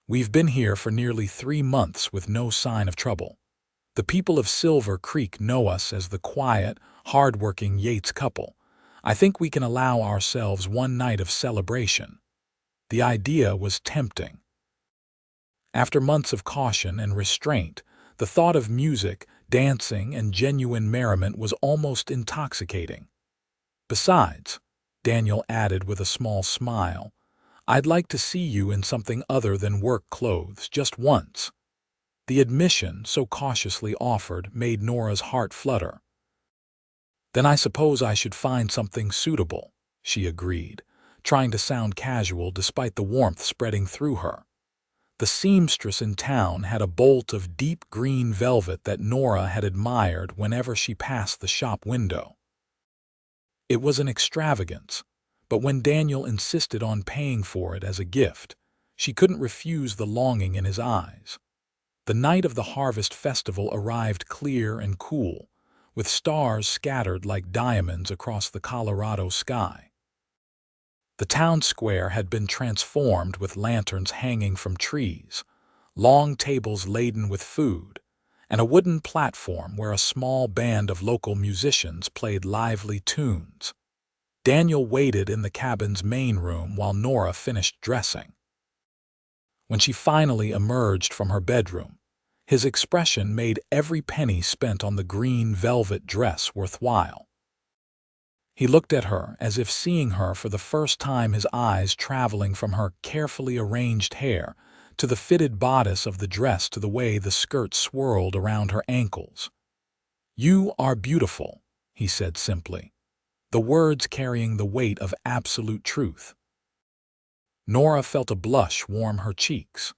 "We've been here for nearly 3 months with no sign of trouble. The people of Silver Creek know us as the quiet, hard-working Yates couple. I think we can allow ourselves one night of celebration." The idea was tempting. After months of caution and restraint, the thought of music, dancing, and genuine merriment was almost intoxicating. "Besides," Daniel added with a small smile, "I'd like to see you in something other than work clothes just once." The admission, so cautiously offered, made Nora's heart flutter. "Then I suppose I should find something suitable," she agreed, trying to sound casual despite the warmth spreading through her. The seamstress in town had a bolt of deep green velvet that Nora had admired whenever she passed the shop window. It was an extravagance, but when Daniel insisted on paying for it as a gift, She couldn't refuse the longing in his eyes. The night of the Harvest Festival arrived clear and cool, with stars scattered like diamonds across the Colorado sky. The town square had been transformed with lanterns hanging from trees, long tables laden with food, and a wooden platform where a small band of local musicians played lively tunes. Daniel waited in the cabin's main room while Nora finished dressing. When she finally emerged from her bedroom, his expression made every penny spent on the green velvet dress worthwhile. He looked at her as if seeing her for the first time, his eyes traveling from her carefully arranged hair to the fitted bodice of the dress to the way the skirt swirled around her ankles. "You are beautiful," he said simply, the words carrying the weight of absolute truth. Nora felt a blush warm her cheeks.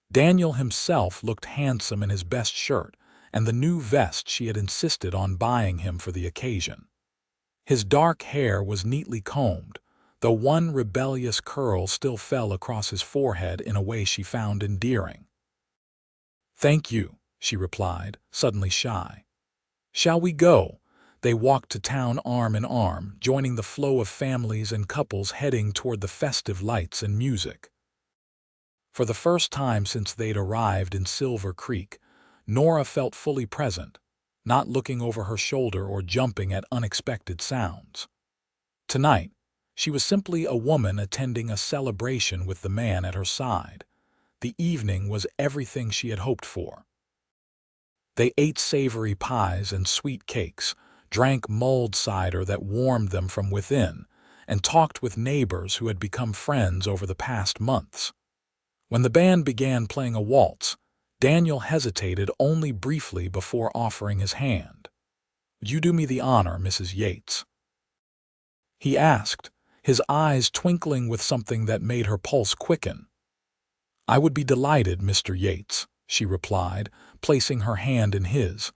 Daniel himself looked handsome in his best shirt and the new vest she had insisted on buying him for the occasion. His dark hair was neatly combed, though one rebellious curl still fell across his forehead in a way she found endearing. "Thank you," she replied, suddenly shy. "Shall we go?" They walked to town arm in arm, joining the flow of families and couples heading toward the festive lights and music. For the first time since they'd arrived in Silver Creek, Nora felt fully present, not looking over her shoulder or jumping at unexpected sounds. Tonight, she was simply a woman attending a celebration with the man at her side. The evening was everything she had hoped for. They ate savory pies and sweet cakes, drank mulled cider that warmed them from within, and talked with neighbors who had become friends over the past months. When the band began playing a waltz, Daniel hesitated only briefly before offering his hand. "Would you do me the honor, Mrs. Yates?" he asked, his eyes twinkling with something that made her pulse quicken. "I would be delighted, Mr. Yates," she replied, placing her hand in his.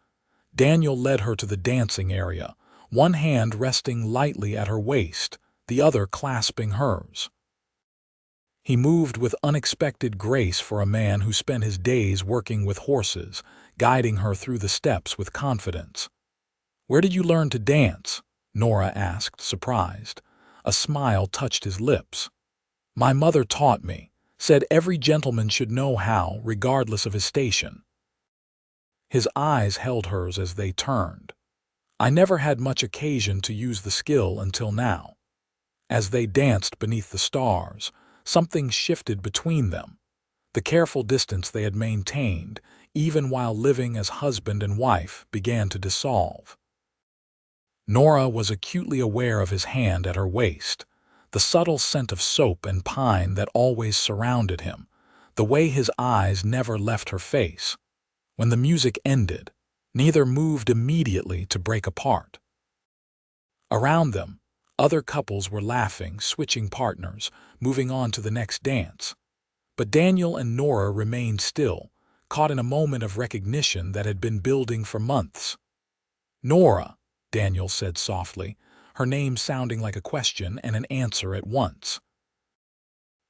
Daniel led her to the dancing area, one hand resting lightly at her waist, the other clasping hers. He moved with unexpected grace for a man who spent his days working with horses, guiding her through the steps with confidence. "Where did you learn to dance?" Nora asked, surprised. A smile touched his lips. "My mother taught me, said every gentleman should know how, regardless of his station." His eyes held hers as they turned. "I never had much occasion to use the skill until now." As they danced beneath the stars, something shifted between them. The careful distance they had maintained, even while living as husband and wife, began to dissolve. Nora was acutely aware of his hand at her waist, the subtle scent of soap and pine that always surrounded him, the way his eyes never left her face. When the music ended, neither moved immediately to break apart. Around them, other couples were laughing, switching partners, moving on to the next dance. But Daniel and Nora remained still, caught in a moment of recognition that had been building for months. "Nora," Daniel said softly, her name sounding like a question and an answer at once.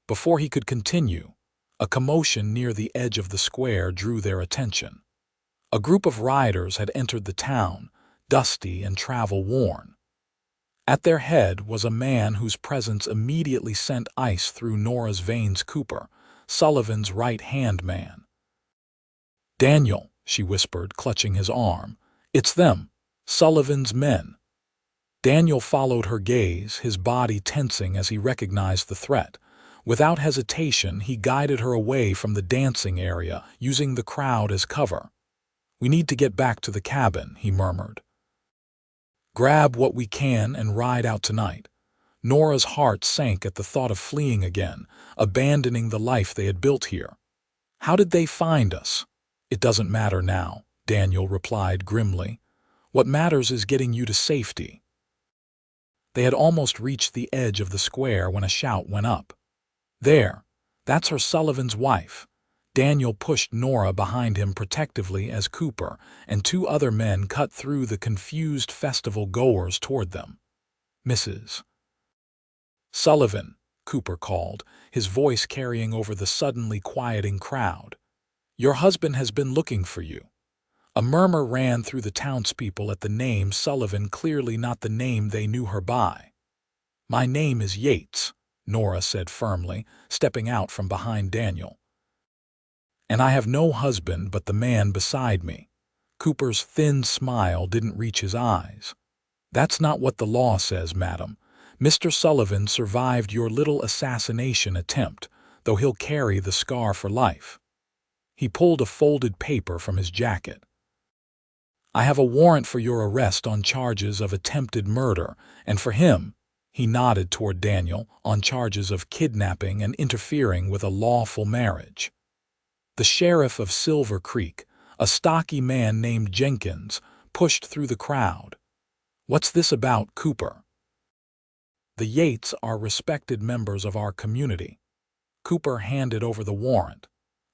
Before he could continue, a commotion near the edge of the square drew their attention. A group of riders had entered the town, dusty and travel-worn. At their head was a man whose presence immediately sent ice through Nora's veins. Cooper, Sullivan's right-hand man. "Daniel," she whispered, clutching his arm. "It's them, Sullivan's men." Daniel followed her gaze, his body tensing as he recognized the threat. Without hesitation, he guided her away from the dancing area, using the crowd as cover. "We need to get back to the cabin," he murmured. "Grab what we can and ride out tonight." Nora's heart sank at the thought of fleeing again, abandoning the life they had built here. "How did they find us?" "It doesn't matter now," Daniel replied grimly. "What matters is getting you to safety." They had almost reached the edge of the square when a shout went up. "There! That's her Sullivan's wife." Daniel pushed Nora behind him protectively as Cooper and two other men cut through the confused festival-goers toward them. "Mrs. Sullivan," Cooper called, his voice carrying over the suddenly quieting crowd. "Your husband has been looking for you." A murmur ran through the townspeople at the name Sullivan, clearly not the name they knew her by. "My name is Yates," Nora said firmly, stepping out from behind Daniel. "And I have no husband but the man beside me." Cooper's thin smile didn't reach his eyes. "That's not what the law says, madam. Mr. Sullivan survived your little assassination attempt, though he'll carry the scar for life." He pulled a folded paper from his jacket. "I have a warrant for your arrest on charges of attempted murder, and for him," he nodded toward Daniel, "on charges of kidnapping and interfering with a lawful marriage." The sheriff of Silver Creek, a stocky man named Jenkins, pushed through the crowd. "What's this about, Cooper?" "The Yates are respected members of our community." Cooper handed over the warrant.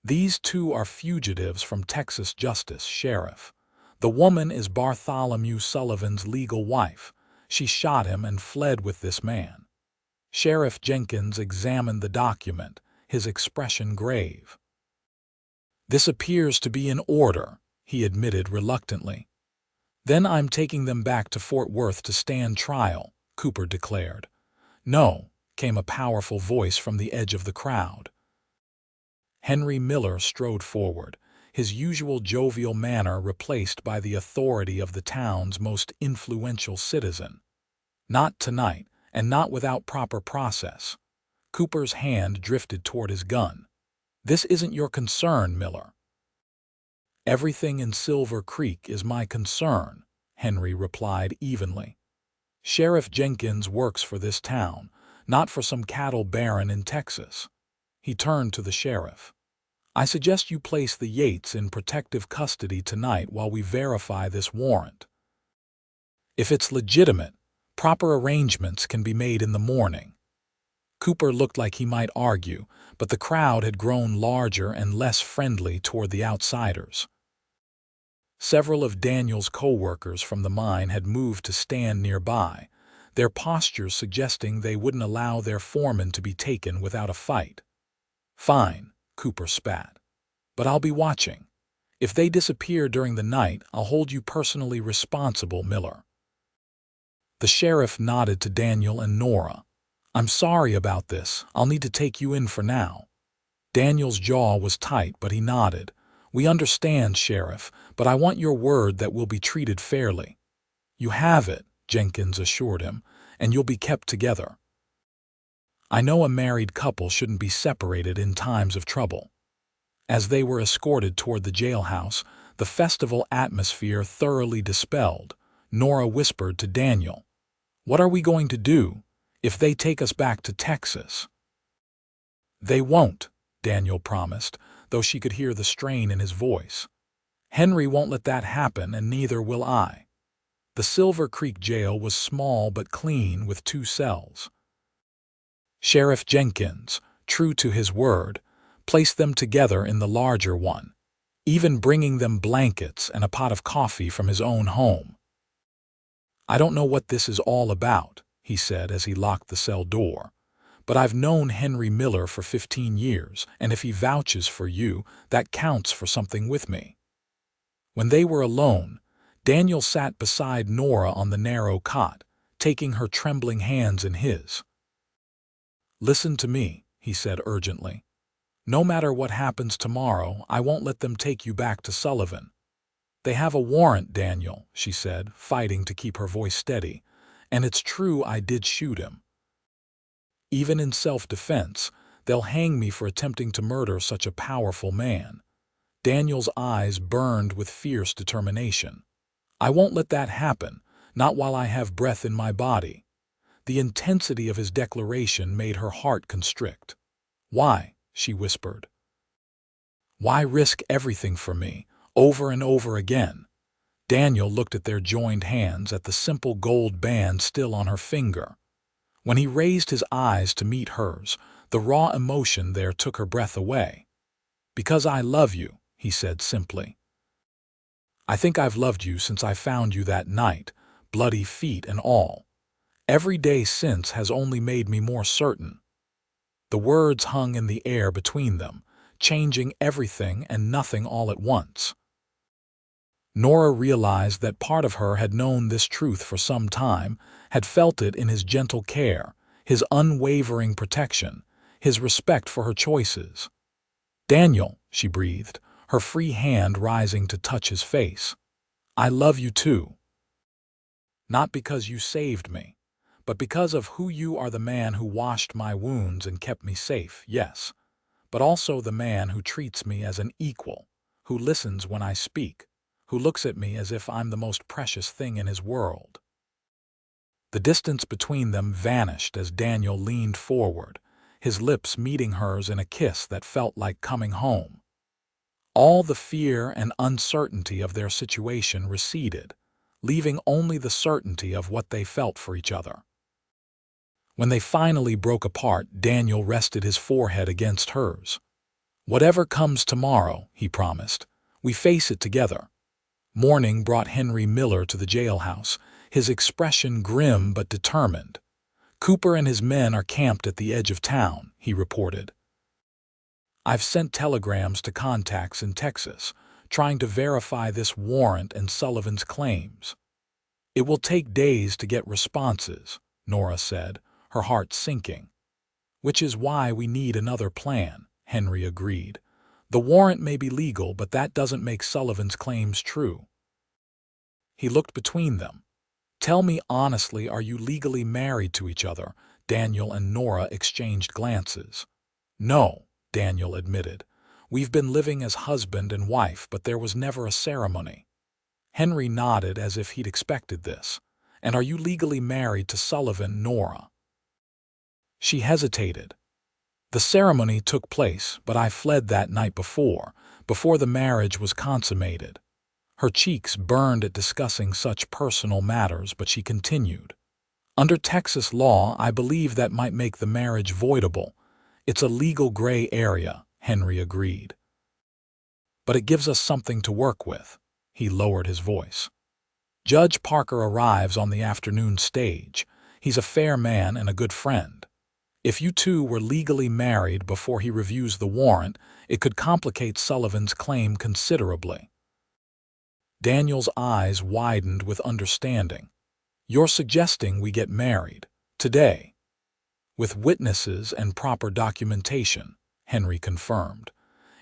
"These two are fugitives from Texas justice, Sheriff. The woman is Bartholomew Sullivan's legal wife. She shot him and fled with this man." Sheriff Jenkins examined the document, his expression grave. "This appears to be in order," he admitted reluctantly. "Then I'm taking them back to Fort Worth to stand trial," Cooper declared. "No," came a powerful voice from the edge of the crowd. Henry Miller strode forward, his usual jovial manner replaced by the authority of the town's most influential citizen. "Not tonight, and not without proper process." Cooper's hand drifted toward his gun. "This isn't your concern, Miller." "Everything in Silver Creek is my concern," Henry replied evenly. "Sheriff Jenkins works for this town, not for some cattle baron in Texas." He turned to the sheriff. "I suggest you place the Yates in protective custody tonight while we verify this warrant. If it's legitimate, proper arrangements can be made in the morning." Cooper looked like he might argue, but the crowd had grown larger and less friendly toward the outsiders. Several of Daniel's co-workers from the mine had moved to stand nearby, their postures suggesting they wouldn't allow their foreman to be taken without a fight. "Fine," Cooper spat. "But I'll be watching. If they disappear during the night, I'll hold you personally responsible, Miller." The sheriff nodded to Daniel and Nora. "I'm sorry about this. I'll need to take you in for now." Daniel's jaw was tight, but he nodded. "We understand, Sheriff, but I want your word that we'll be treated fairly." "You have it," Jenkins assured him, "and you'll be kept together." "I know a married couple shouldn't be separated in times of trouble." As they were escorted toward the jailhouse, the festival atmosphere thoroughly dispelled, Nora whispered to Daniel, "What are we going to do if they take us back to Texas?" "They won't," Daniel promised, though she could hear the strain in his voice. "Henry won't let that happen, and neither will I." The Silver Creek jail was small but clean, with 2 cells. Sheriff Jenkins, true to his word, placed them together in the larger one, even bringing them blankets and a pot of coffee from his own home. "I don't know what this is all about," he said as he locked the cell door, "but I've known Henry Miller for 15 years, and if he vouches for you, that counts for something with me." When they were alone, Daniel sat beside Nora on the narrow cot, taking her trembling hands in his. "Listen to me," he said urgently. "No matter what happens tomorrow, I won't let them take you back to Sullivan." "They have a warrant, Daniel," she said, fighting to keep her voice steady, "and it's true I did shoot him. Even in self-defense, they'll hang me for attempting to murder such a powerful man." Daniel's eyes burned with fierce determination. "I won't let that happen, not while I have breath in my body." The intensity of his declaration made her heart constrict. "Why?" she whispered. "Why risk everything for me, over and over again?" Daniel looked at their joined hands, at the simple gold band still on her finger. When he raised his eyes to meet hers, the raw emotion there took her breath away. "Because I love you," he said simply. "I think I've loved you since I found you that night, bloody feet and all. Every day since has only made me more certain." The words hung in the air between them, changing everything and nothing all at once. Nora realized that part of her had known this truth for some time, had felt it in his gentle care, his unwavering protection, his respect for her choices. "Daniel," she breathed, her free hand rising to touch his face. "I love you too. Not because you saved me, but because of who you are, the man who washed my wounds and kept me safe, yes, but also the man who treats me as an equal, who listens when I speak, who looks at me as if I'm the most precious thing in his world." The distance between them vanished as Daniel leaned forward, his lips meeting hers in a kiss that felt like coming home. All the fear and uncertainty of their situation receded, leaving only the certainty of what they felt for each other. When they finally broke apart, Daniel rested his forehead against hers. "Whatever comes tomorrow," he promised, "we face it together." Morning brought Henry Miller to the jailhouse, his expression grim but determined. "Cooper and his men are camped at the edge of town," he reported. "I've sent telegrams to contacts in Texas, trying to verify this warrant and Sullivan's claims. It will take days to get responses," Nora said, her heart sinking. "Which is why we need another plan," Henry agreed. "The warrant may be legal, but that doesn't make Sullivan's claims true." He looked between them. "Tell me honestly, are you legally married to each other?" Daniel and Nora exchanged glances. "No," Daniel admitted. "We've been living as husband and wife, but there was never a ceremony." Henry nodded as if he'd expected this. "And are you legally married to Sullivan, Nora?" She hesitated. "The ceremony took place, but I fled that night before the marriage was consummated." Her cheeks burned at discussing such personal matters, but she continued. "Under Texas law, I believe that might make the marriage voidable. It's a legal gray area," Henry agreed. "But it gives us something to work with." He lowered his voice. "Judge Parker arrives on the afternoon stage. He's a fair man and a good friend. If you two were legally married before he reviews the warrant, it could complicate Sullivan's claim considerably." Daniel's eyes widened with understanding. "You're suggesting we get married today?" "With witnesses and proper documentation," Henry confirmed.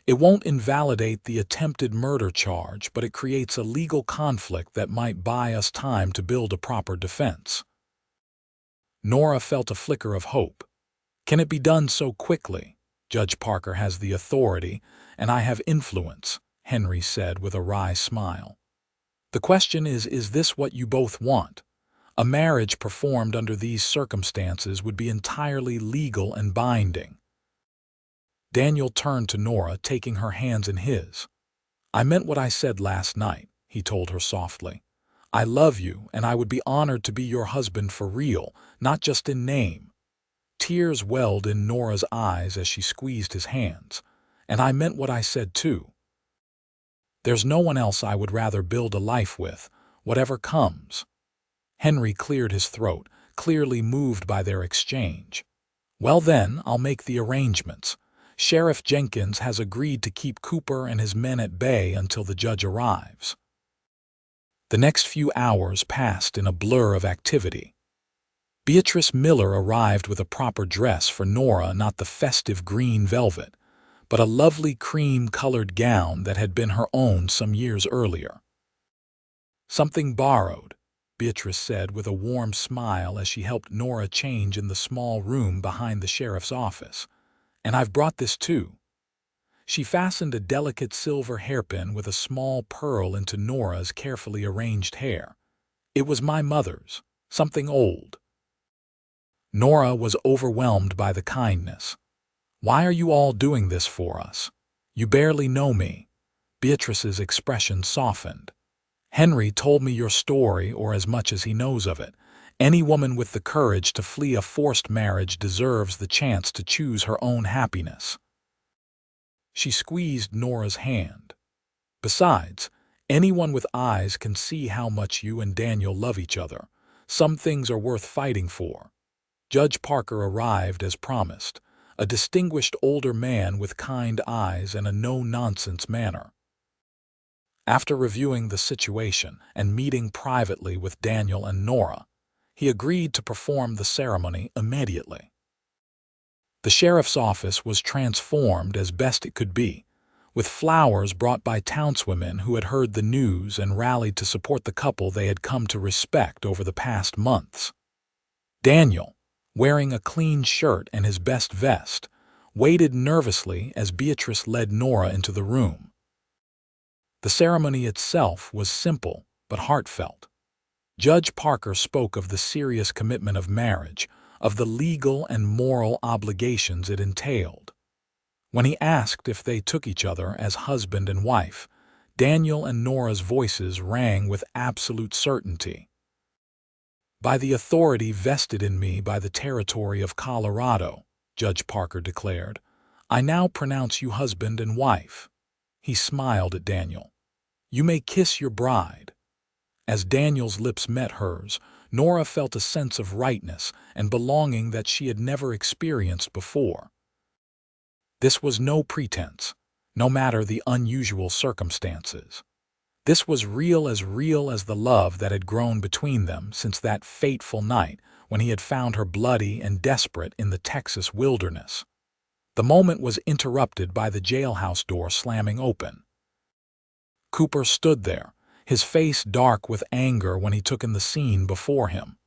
"It won't invalidate the attempted murder charge, but it creates a legal conflict that might buy us time to build a proper defense." Nora felt a flicker of hope. "Can it be done so quickly?" "Judge Parker has the authority, and I have influence," Henry said with a wry smile. "The question is this what you both want? A marriage performed under these circumstances would be entirely legal and binding." Daniel turned to Nora, taking her hands in his. "I meant what I said last night," he told her softly. "I love you, and I would be honored to be your husband for real, not just in name." Tears welled in Nora's eyes as she squeezed his hands. "And I meant what I said too. There's no one else I would rather build a life with, whatever comes." Henry cleared his throat, clearly moved by their exchange. "Well then, I'll make the arrangements. Sheriff Jenkins has agreed to keep Cooper and his men at bay until the judge arrives." The next few hours passed in a blur of activity. Beatrice Miller arrived with a proper dress for Nora, not the festive green velvet, but a lovely cream-colored gown that had been her own some years earlier. "Something borrowed," Beatrice said with a warm smile as she helped Nora change in the small room behind the sheriff's office. "And I've brought this too." She fastened a delicate silver hairpin with a small pearl into Nora's carefully arranged hair. "It was my mother's, something old." Nora was overwhelmed by the kindness. "Why are you all doing this for us? You barely know me." Beatrice's expression softened. "Henry told me your story, or as much as he knows of it. Any woman with the courage to flee a forced marriage deserves the chance to choose her own happiness." She squeezed Nora's hand. "Besides, anyone with eyes can see how much you and Daniel love each other. Some things are worth fighting for." Judge Parker arrived as promised, a distinguished older man with kind eyes and a no-nonsense manner. After reviewing the situation and meeting privately with Daniel and Nora, he agreed to perform the ceremony immediately. The sheriff's office was transformed as best it could be, with flowers brought by townswomen who had heard the news and rallied to support the couple they had come to respect over the past months. Daniel, wearing a clean shirt and his best vest, waited nervously as Beatrice led Nora into the room. The ceremony itself was simple but heartfelt. Judge Parker spoke of the serious commitment of marriage, of the legal and moral obligations it entailed. When he asked if they took each other as husband and wife, Daniel and Nora's voices rang with absolute certainty. "By the authority vested in me by the territory of Colorado," Judge Parker declared, "I now pronounce you husband and wife." He smiled at Daniel. "You may kiss your bride." As Daniel's lips met hers, Nora felt a sense of rightness and belonging that she had never experienced before. This was no pretense, no matter the unusual circumstances. This was real as the love that had grown between them since that fateful night when he had found her bloody and desperate in the Texas wilderness. The moment was interrupted by the jailhouse door slamming open. Cooper stood there, his face dark with anger when he took in the scene before him.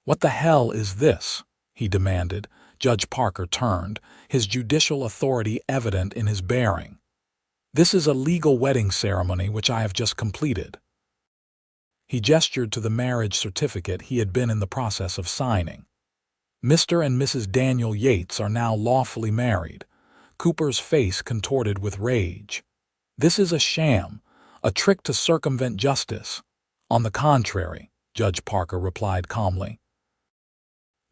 "What the hell is this?" he demanded. Judge Parker turned, his judicial authority evident in his bearing. "This is a legal wedding ceremony which I have just completed." He gestured to the marriage certificate he had been in the process of signing. "Mr. and Mrs. Daniel Yates are now lawfully married." Cooper's face contorted with rage. "This is a sham, a trick to circumvent justice." "On the contrary," Judge Parker replied calmly,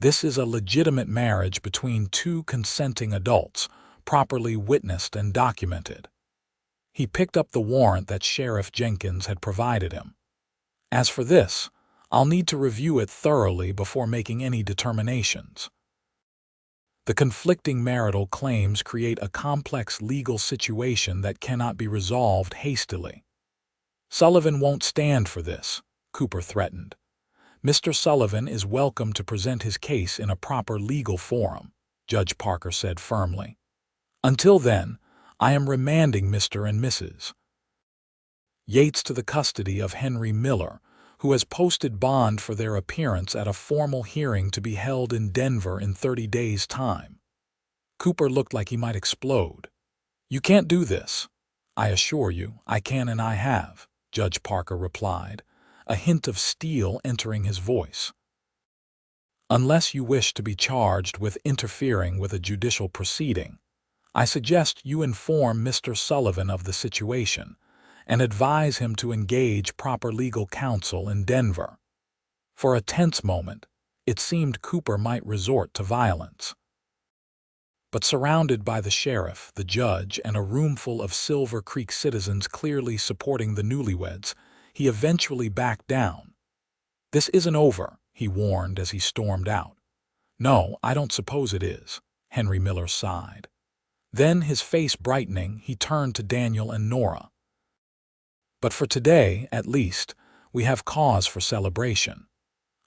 "this is a legitimate marriage between two consenting adults, properly witnessed and documented." He picked up the warrant that Sheriff Jenkins had provided him. "As for this, I'll need to review it thoroughly before making any determinations." The conflicting marital claims create a complex legal situation that cannot be resolved hastily. "Sullivan won't stand for this," Cooper threatened. "Mr. Sullivan is welcome to present his case in a proper legal forum," Judge Parker said firmly. "Until then, I am remanding Mr. and Mrs. Yates to the custody of Henry Miller, who has posted bond for their appearance at a formal hearing to be held in Denver in 30 days' time." Cooper looked like he might explode. "You can't do this." "I assure you, I can and I have," Judge Parker replied, a hint of steel entering his voice. "Unless you wish to be charged with interfering with a judicial proceeding, I suggest you inform Mr. Sullivan of the situation and advise him to engage proper legal counsel in Denver." For a tense moment, it seemed Cooper might resort to violence. But surrounded by the sheriff, the judge, and a roomful of Silver Creek citizens clearly supporting the newlyweds, he eventually backed down. "This isn't over," he warned as he stormed out. "No, I don't suppose it is," Henry Miller sighed. Then, his face brightening, he turned to Daniel and Nora. "But for today, at least, we have cause for celebration.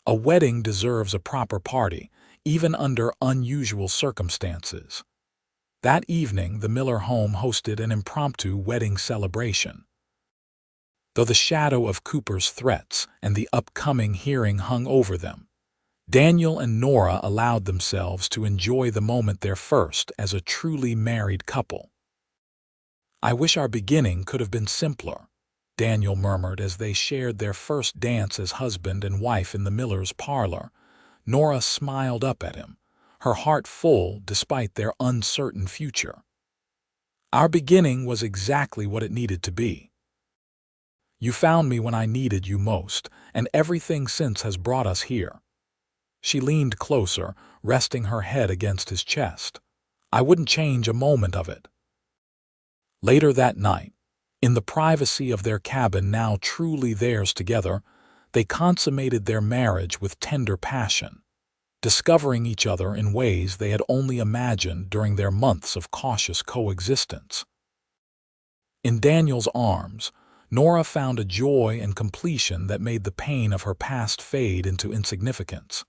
A wedding deserves a proper party, even under unusual circumstances." That evening, the Miller home hosted an impromptu wedding celebration. Though the shadow of Cooper's threats and the upcoming hearing hung over them, Daniel and Nora allowed themselves to enjoy the moment their first as a truly married couple. "I wish our beginning could have been simpler," Daniel murmured as they shared their first dance as husband and wife in the Millers' parlor. Nora smiled up at him, her heart full despite their uncertain future. "Our beginning was exactly what it needed to be. You found me when I needed you most, and everything since has brought us here." She leaned closer, resting her head against his chest. "I wouldn't change a moment of it." Later that night, in the privacy of their cabin now truly theirs together, they consummated their marriage with tender passion. discovering each other in ways they had only imagined during their months of cautious coexistence. In Daniel's arms, Nora found a joy and completion that made the pain of her past fade into insignificance.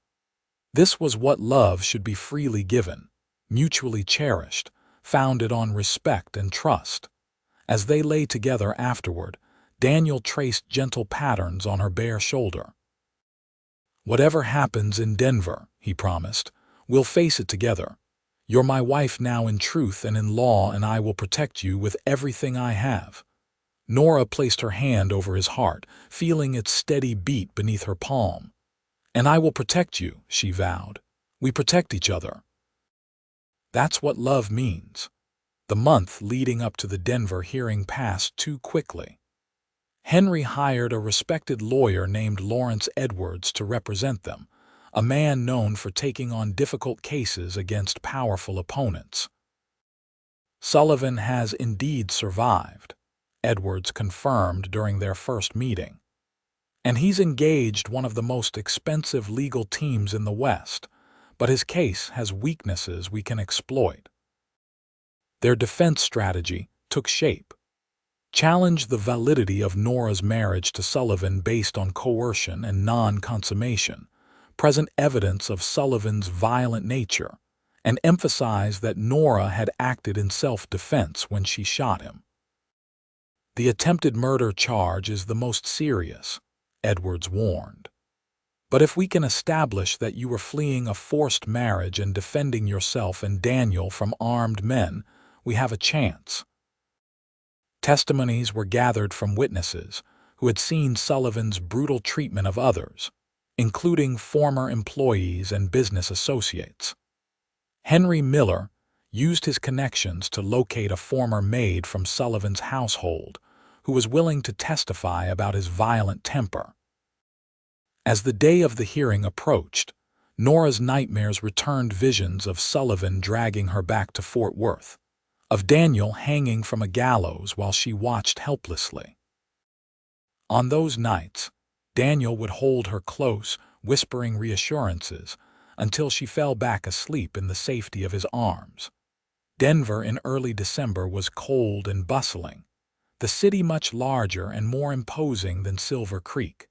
This was what love should be: freely given, mutually cherished, founded on respect and trust. As they lay together afterward, Daniel traced gentle patterns on her bare shoulder. "Whatever happens in Denver," he promised, "we'll face it together. You're my wife now in truth and in law, and I will protect you with everything I have." Nora placed her hand over his heart, feeling its steady beat beneath her palm. "And I will protect you," she vowed. "We protect each other." That's what love means. The month leading up to the Denver hearing passed too quickly. Henry hired a respected lawyer named Lawrence Edwards to represent them, a man known for taking on difficult cases against powerful opponents. "Sullivan has indeed survived," Edwards confirmed during their first meeting. "And he's engaged one of the most expensive legal teams in the West, but his case has weaknesses we can exploit." Their defense strategy took shape. Challenge the validity of Nora's marriage to Sullivan based on coercion and non-consummation, present evidence of Sullivan's violent nature, and emphasize that Nora had acted in self-defense when she shot him. "The attempted murder charge is the most serious," Edwards warned. "But if we can establish that you were fleeing a forced marriage and defending yourself and Daniel from armed men, we have a chance." Testimonies were gathered from witnesses who had seen Sullivan's brutal treatment of others, including former employees and business associates. Henry Miller used his connections to locate a former maid from Sullivan's household who was willing to testify about his violent temper. As the day of the hearing approached, Nora's nightmares returned: visions of Sullivan dragging her back to Fort Worth, of Daniel hanging from a gallows while she watched helplessly. On those nights, Daniel would hold her close, whispering reassurances, until she fell back asleep in the safety of his arms. Denver in early December was cold and bustling, the city much larger and more imposing than Silver Creek.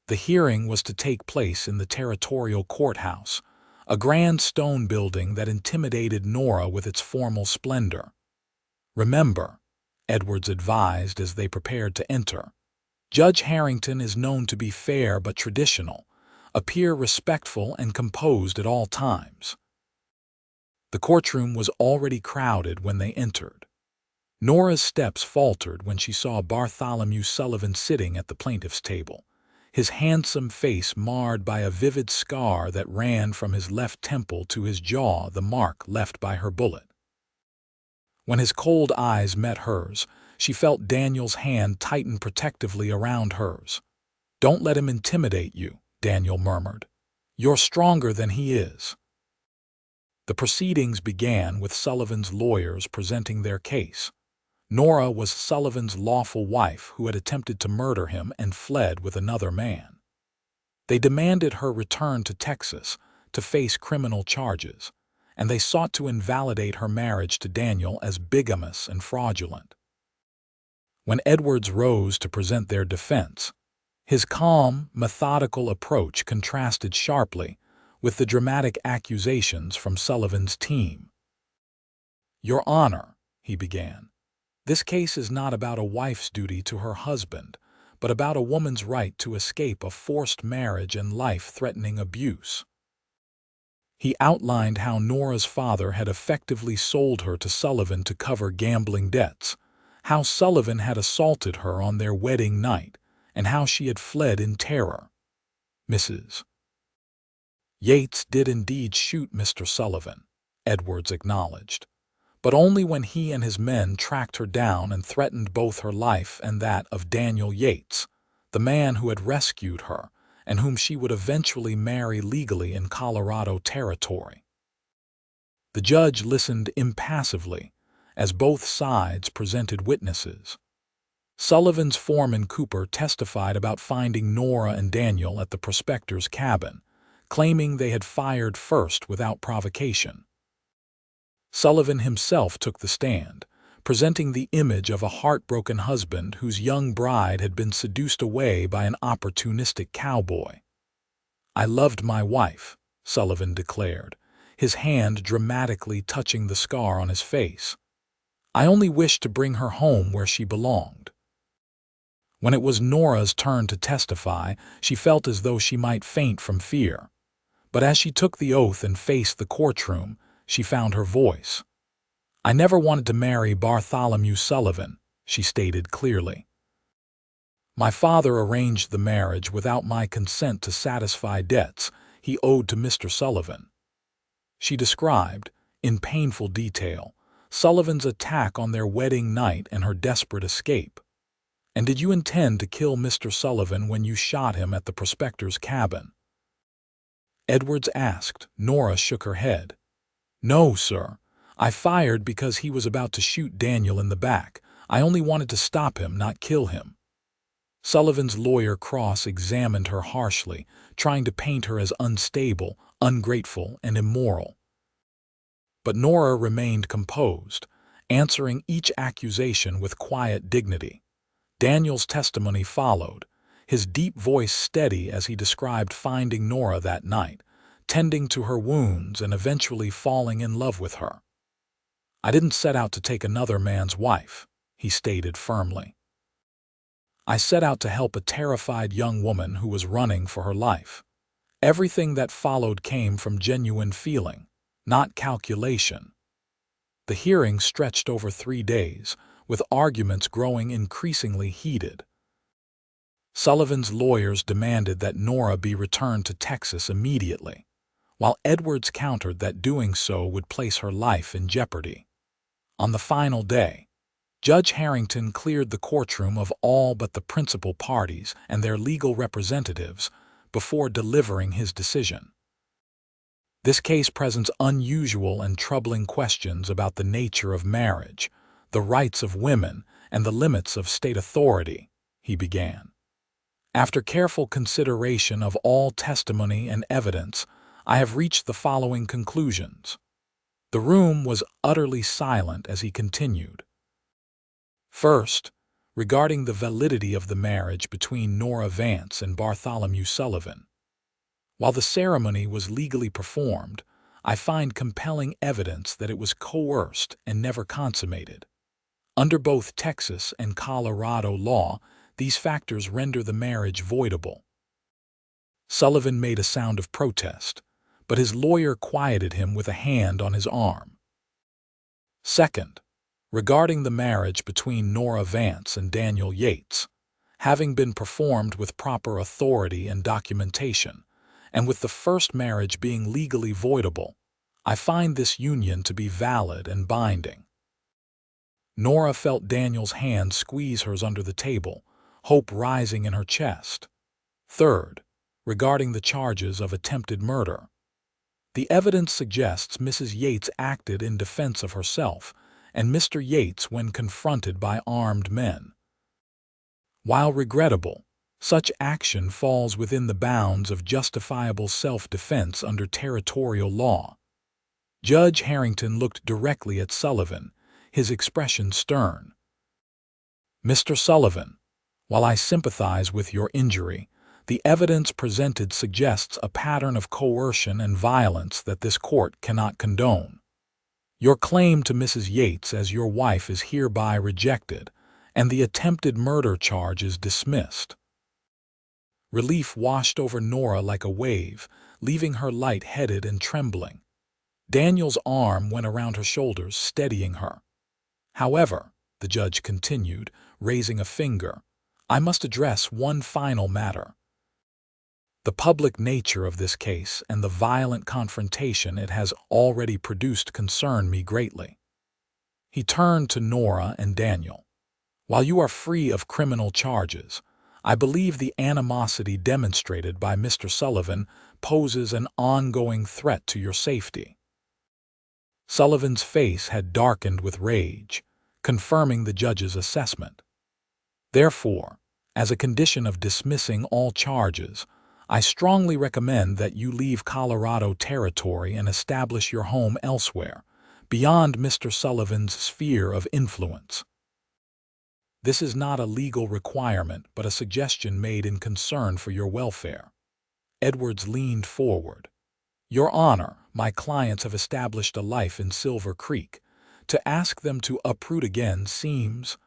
The hearing was to take place in the Territorial Courthouse, a grand stone building that intimidated Nora with its formal splendor. "Remember," Edwards advised as they prepared to enter, "Judge Harrington is known to be fair but traditional. Appear respectful and composed at all times." The courtroom was already crowded when they entered. Nora's steps faltered when she saw Bartholomew Sullivan sitting at the plaintiff's table, his handsome face marred by a vivid scar that ran from his left temple to his jaw, the mark left by her bullet. When his cold eyes met hers, she felt Daniel's hand tighten protectively around hers. "Don't let him intimidate you," Daniel murmured. "You're stronger than he is." The proceedings began with Sullivan's lawyers presenting their case. Nora was Sullivan's lawful wife who had attempted to murder him and fled with another man. They demanded her return to Texas to face criminal charges, and they sought to invalidate her marriage to Daniel as bigamous and fraudulent. When Edwards rose to present their defense, his calm, methodical approach contrasted sharply with the dramatic accusations from Sullivan's team. "Your Honor," he began, "this case is not about a wife's duty to her husband, but about a woman's right to escape a forced marriage and life-threatening abuse." He outlined how Nora's father had effectively sold her to Sullivan to cover gambling debts, how Sullivan had assaulted her on their wedding night, and how she had fled in terror. "Mrs. Yates did indeed shoot Mr. Sullivan," Edwards acknowledged, "but only when he and his men tracked her down and threatened both her life and that of Daniel Yates, the man who had rescued her and whom she would eventually marry legally in Colorado territory." The judge listened impassively as both sides presented witnesses. Sullivan's foreman Cooper testified about finding Nora and Daniel at the prospector's cabin, claiming they had fired first without provocation. Sullivan himself took the stand, presenting the image of a heartbroken husband whose young bride had been seduced away by an opportunistic cowboy. "I loved my wife," Sullivan declared, his hand dramatically touching the scar on his face. "I only wished to bring her home where she belonged." When it was Nora's turn to testify, she felt as though she might faint from fear. But as she took the oath and faced the courtroom, she found her voice. "I never wanted to marry Bartholomew Sullivan," she stated clearly. "My father arranged the marriage without my consent to satisfy debts he owed to Mr. Sullivan." She described, in painful detail, Sullivan's attack on their wedding night and her desperate escape. "And did you intend to kill Mr. Sullivan when you shot him at the prospector's cabin?" Edwards asked. Nora shook her head. "No, sir. I fired because he was about to shoot Daniel in the back. I only wanted to stop him, not kill him." Sullivan's lawyer cross-examined her harshly, trying to paint her as unstable, ungrateful, and immoral. But Nora remained composed, answering each accusation with quiet dignity. Daniel's testimony followed, his deep voice steady as he described finding Nora that night, tending to her wounds and eventually falling in love with her. "I didn't set out to take another man's wife," he stated firmly. "I set out to help a terrified young woman who was running for her life. Everything that followed came from genuine feeling, not calculation." The hearing stretched over 3 days, with arguments growing increasingly heated. Sullivan's lawyers demanded that Nora be returned to Texas immediately, while Edwards countered that doing so would place her life in jeopardy. On the final day, Judge Harrington cleared the courtroom of all but the principal parties and their legal representatives before delivering his decision. "This case presents unusual and troubling questions about the nature of marriage, the rights of women, and the limits of state authority," he began. "After careful consideration of all testimony and evidence, I have reached the following conclusions." The room was utterly silent as he continued. "First, regarding the validity of the marriage between Nora Vance and Bartholomew Sullivan. While the ceremony was legally performed, I find compelling evidence that it was coerced and never consummated. Under both Texas and Colorado law, these factors render the marriage voidable." Sullivan made a sound of protest, but his lawyer quieted him with a hand on his arm. "Second, regarding the marriage between Nora Vance and Daniel Yates, having been performed with proper authority and documentation, and with the first marriage being legally voidable, I find this union to be valid and binding." Nora felt Daniel's hand squeeze hers under the table, hope rising in her chest. "Third, regarding the charges of attempted murder. The evidence suggests Mrs. Yates acted in defense of herself and Mr. Yates when confronted by armed men. While regrettable, such action falls within the bounds of justifiable self-defense under territorial law." Judge Harrington looked directly at Sullivan, his expression stern. "Mr. Sullivan, while I sympathize with your injury, the evidence presented suggests a pattern of coercion and violence that this court cannot condone. Your claim to Mrs. Yates as your wife is hereby rejected, and the attempted murder charge is dismissed." Relief washed over Nora like a wave, leaving her light-headed and trembling. Daniel's arm went around her shoulders, steadying her. "However," the judge continued, raising a finger, "I must address one final matter. The public nature of this case and the violent confrontation it has already produced concern me greatly." He turned to Nora and Daniel. "While you are free of criminal charges, I believe the animosity demonstrated by Mr. Sullivan poses an ongoing threat to your safety." Sullivan's face had darkened with rage, confirming the judge's assessment. "Therefore, as a condition of dismissing all charges, I strongly recommend that you leave Colorado territory and establish your home elsewhere, beyond Mr. Sullivan's sphere of influence. This is not a legal requirement, but a suggestion made in concern for your welfare." Edwards leaned forward. "Your Honor, my clients have established a life in Silver Creek. To ask them to uproot again seems—"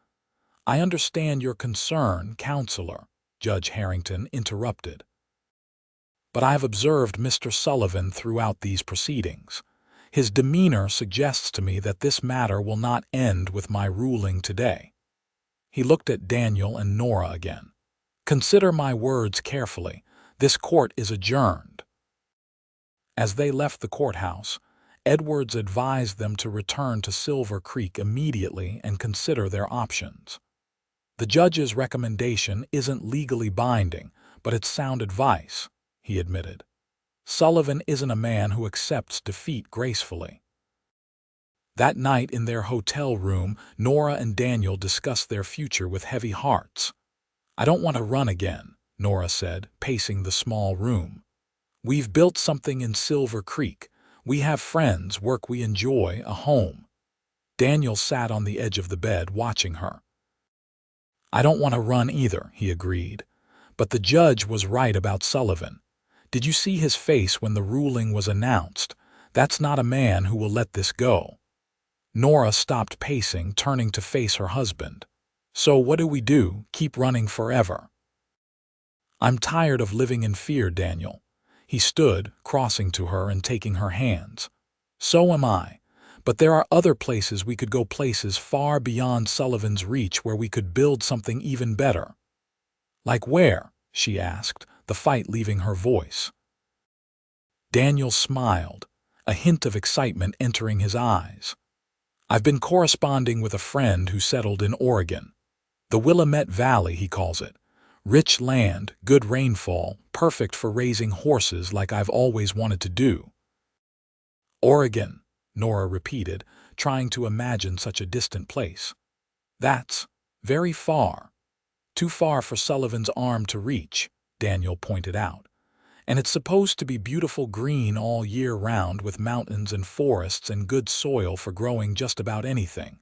"I understand your concern, Counselor," Judge Harrington interrupted. "But I have observed Mr. Sullivan throughout these proceedings. His demeanor suggests to me that this matter will not end with my ruling today." He looked at Daniel and Nora again. "Consider my words carefully. This court is adjourned." As they left the courthouse, Edwards advised them to return to Silver Creek immediately and consider their options. "The judge's recommendation isn't legally binding, but it's sound advice," he admitted. "Sullivan isn't a man who accepts defeat gracefully." That night in their hotel room, Nora and Daniel discussed their future with heavy hearts. "I don't want to run again," Nora said, pacing the small room. "We've built something in Silver Creek. We have friends, work we enjoy, a home." Daniel sat on the edge of the bed, watching her. "I don't want to run either," he agreed. "But the judge was right about Sullivan. Did you see his face when the ruling was announced? That's not a man who will let this go." Nora stopped pacing, turning to face her husband. "So what do we do? Keep running forever?" "I'm tired of living in fear, Daniel." He stood, crossing to her and taking her hands. "So am I. But there are other places we could go, places far beyond Sullivan's reach where we could build something even better." "Like where?" she asked, the fight leaving her voice. Daniel smiled, a hint of excitement entering his eyes. "I've been corresponding with a friend who settled in Oregon. The Willamette Valley, he calls it. Rich land, good rainfall, perfect for raising horses like I've always wanted to do." "Oregon," Nora repeated, trying to imagine such a distant place. "That's very far." "Too far for Sullivan's arm to reach," Daniel pointed out. "And it's supposed to be beautiful green all year round, with mountains and forests and good soil for growing just about anything."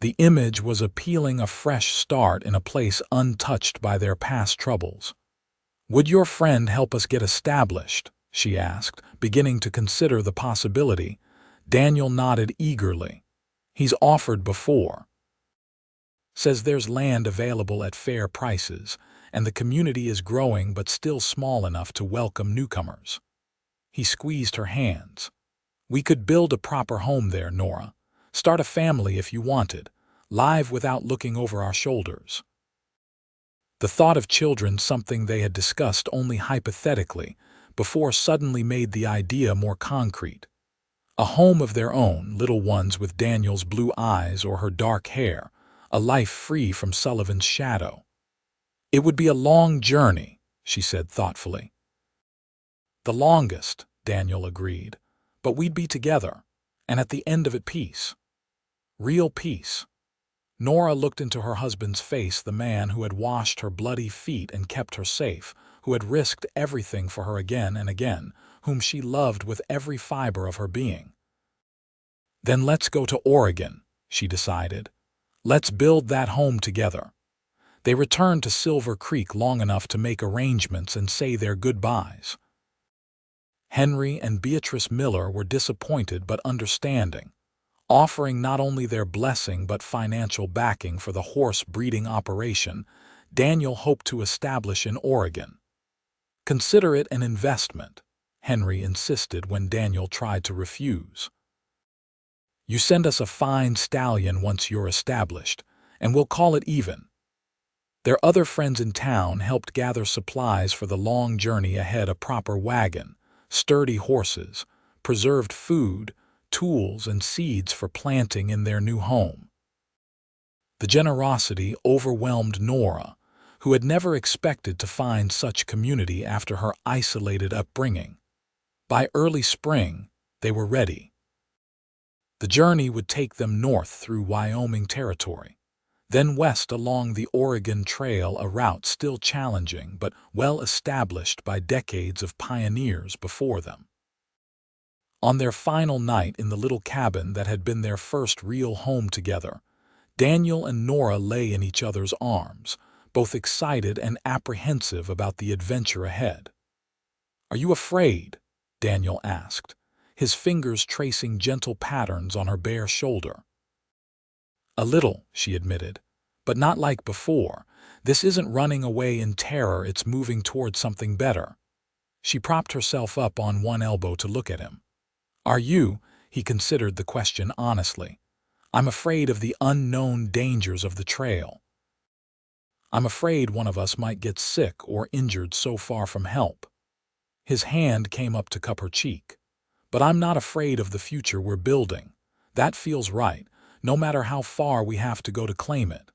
The image was appealing, a fresh start in a place untouched by their past troubles. "Would your friend help us get established?" she asked, beginning to consider the possibility. Daniel nodded eagerly. "He's offered before. Says there's land available at fair prices, and the community is growing but still small enough to welcome newcomers." He squeezed her hands. "We could build a proper home there, Nora. Start a family if you wanted, live without looking over our shoulders." The thought of children, something they had discussed only hypothetically, before suddenly made the idea more concrete. A home of their own, little ones with Daniel's blue eyes or her dark hair, a life free from Sullivan's shadow. "It would be a long journey," she said thoughtfully. "The longest," Daniel agreed, "but we'd be together, and at the end of it peace. Real peace." Nora looked into her husband's face, the man who had washed her bloody feet and kept her safe, who had risked everything for her again and again, whom she loved with every fiber of her being. "Then let's go to Oregon," she decided. "Let's build that home together." They returned to Silver Creek long enough to make arrangements and say their goodbyes. Henry and Beatrice Miller were disappointed but understanding, offering not only their blessing but financial backing for the horse breeding operation Daniel hoped to establish in Oregon. "Consider it an investment," Henry insisted when Daniel tried to refuse. "You send us a fine stallion once you're established, and we'll call it even." Their other friends in town helped gather supplies for the long journey ahead: a proper wagon, sturdy horses, preserved food, tools, and seeds for planting in their new home. The generosity overwhelmed Nora, who had never expected to find such community after her isolated upbringing. By early spring, they were ready. The journey would take them north through Wyoming territory. then west along the Oregon Trail, a route still challenging but well established by decades of pioneers before them. On their final night in the little cabin that had been their first real home together, Daniel and Nora lay in each other's arms, both excited and apprehensive about the adventure ahead. "Are you afraid?" Daniel asked, his fingers tracing gentle patterns on her bare shoulder. "A little," she admitted, "but not like before. This isn't running away in terror, it's moving toward something better." She propped herself up on one elbow to look at him. "Are you?" He considered the question honestly. "I'm afraid of the unknown dangers of the trail. I'm afraid one of us might get sick or injured so far from help." His hand came up to cup her cheek. "But I'm not afraid of the future we're building. That feels right, no matter how far we have to go to claim it."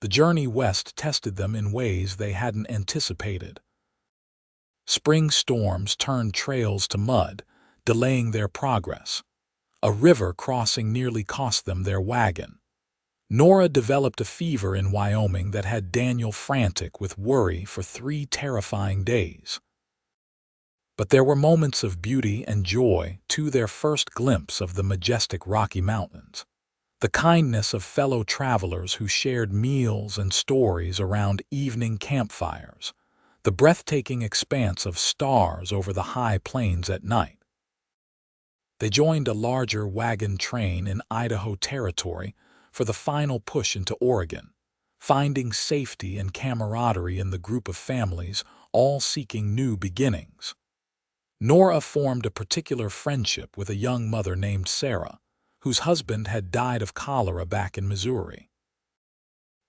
The journey west tested them in ways they hadn't anticipated. Spring storms turned trails to mud, delaying their progress. A river crossing nearly cost them their wagon. Nora developed a fever in Wyoming that had Daniel frantic with worry for 3 terrifying days. But there were moments of beauty and joy, too, their first glimpse of the majestic Rocky Mountains. The kindness of fellow travelers who shared meals and stories around evening campfires. The breathtaking expanse of stars over the high plains at night. They joined a larger wagon train in Idaho Territory for the final push into Oregon, finding safety and camaraderie in the group of families, all seeking new beginnings. Nora formed a particular friendship with a young mother named Sarah, whose husband had died of cholera back in Missouri.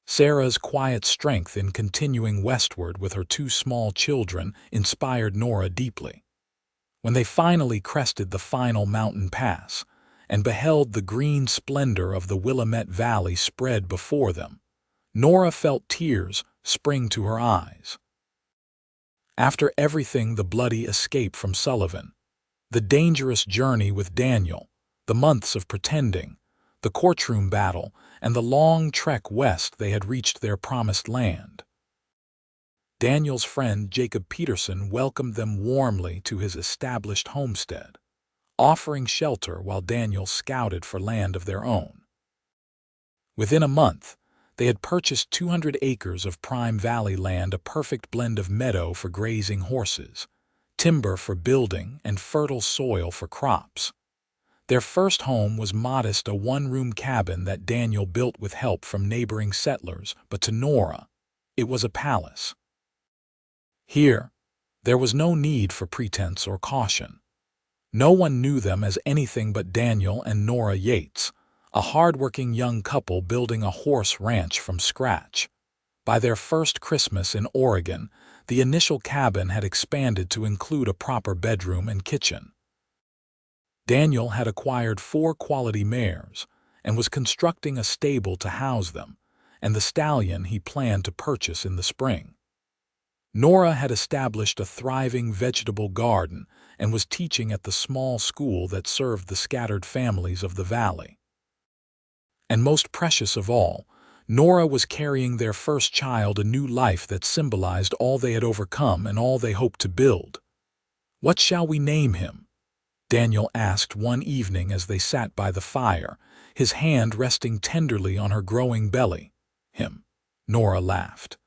Sarah's quiet strength in continuing westward with her 2 small children inspired Nora deeply. When they finally crested the final mountain pass and beheld the green splendor of the Willamette Valley spread before them, Nora felt tears spring to her eyes. After everything, the bloody escape from Sullivan, the dangerous journey with Daniel, the months of pretending, the courtroom battle, and the long trek west, they had reached their promised land. Daniel's friend Jacob Peterson welcomed them warmly to his established homestead, offering shelter while Daniel scouted for land of their own. Within a month, they had purchased 200 acres of prime valley land, a perfect blend of meadow for grazing horses, timber for building, and fertile soil for crops. Their first home was modest, a 1-room cabin that Daniel built with help from neighboring settlers, but to Nora, it was a palace. Here, there was no need for pretense or caution. No one knew them as anything but Daniel and Nora Yates, a hard-working young couple building a horse ranch from scratch. By their first Christmas in Oregon, the initial cabin had expanded to include a proper bedroom and kitchen. Daniel had acquired 4 quality mares and was constructing a stable to house them, and the stallion he planned to purchase in the spring. Nora had established a thriving vegetable garden and was teaching at the small school that served the scattered families of the valley. And most precious of all, Nora was carrying their first child, a new life that symbolized all they had overcome and all they hoped to build. "What shall we name him?" Daniel asked one evening as they sat by the fire, his hand resting tenderly on her growing belly. "Him," Nora laughed.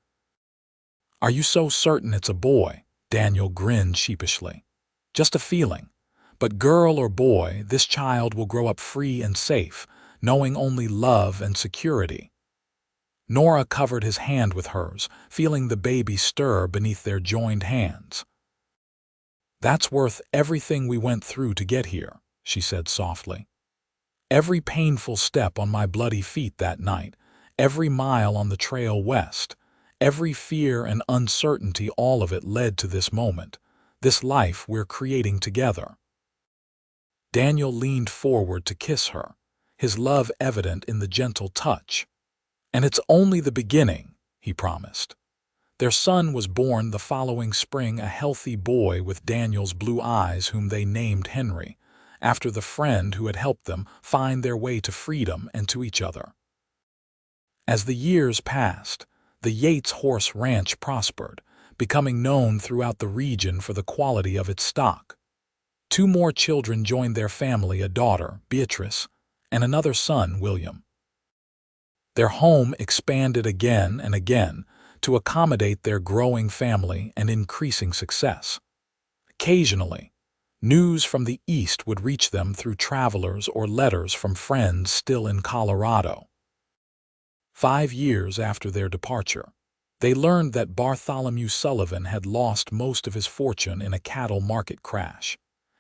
"Are you so certain it's a boy?" Daniel grinned sheepishly. "Just a feeling. But girl or boy, this child will grow up free and safe, knowing only love and security." Nora covered his hand with hers, feeling the baby stir beneath their joined hands. "That's worth everything we went through to get here," she said softly. "Every painful step on my bloody feet that night, every mile on the trail west, every fear and uncertainty, all of it led to this moment, this life we're creating together." Daniel leaned forward to kiss her, his love evident in the gentle touch. "And it's only the beginning," he promised. Their son was born the following spring, a healthy boy with Daniel's blue eyes, whom they named Henry, after the friend who had helped them find their way to freedom and to each other. As the years passed, the Yates Horse Ranch prospered, becoming known throughout the region for the quality of its stock. 2 more children joined their family, a daughter, Beatrice, and another son, William. Their home expanded again and again to accommodate their growing family and increasing success. Occasionally, news from the East would reach them through travelers or letters from friends still in Colorado. 5 years after their departure, they learned that Bartholomew Sullivan had lost most of his fortune in a cattle market crash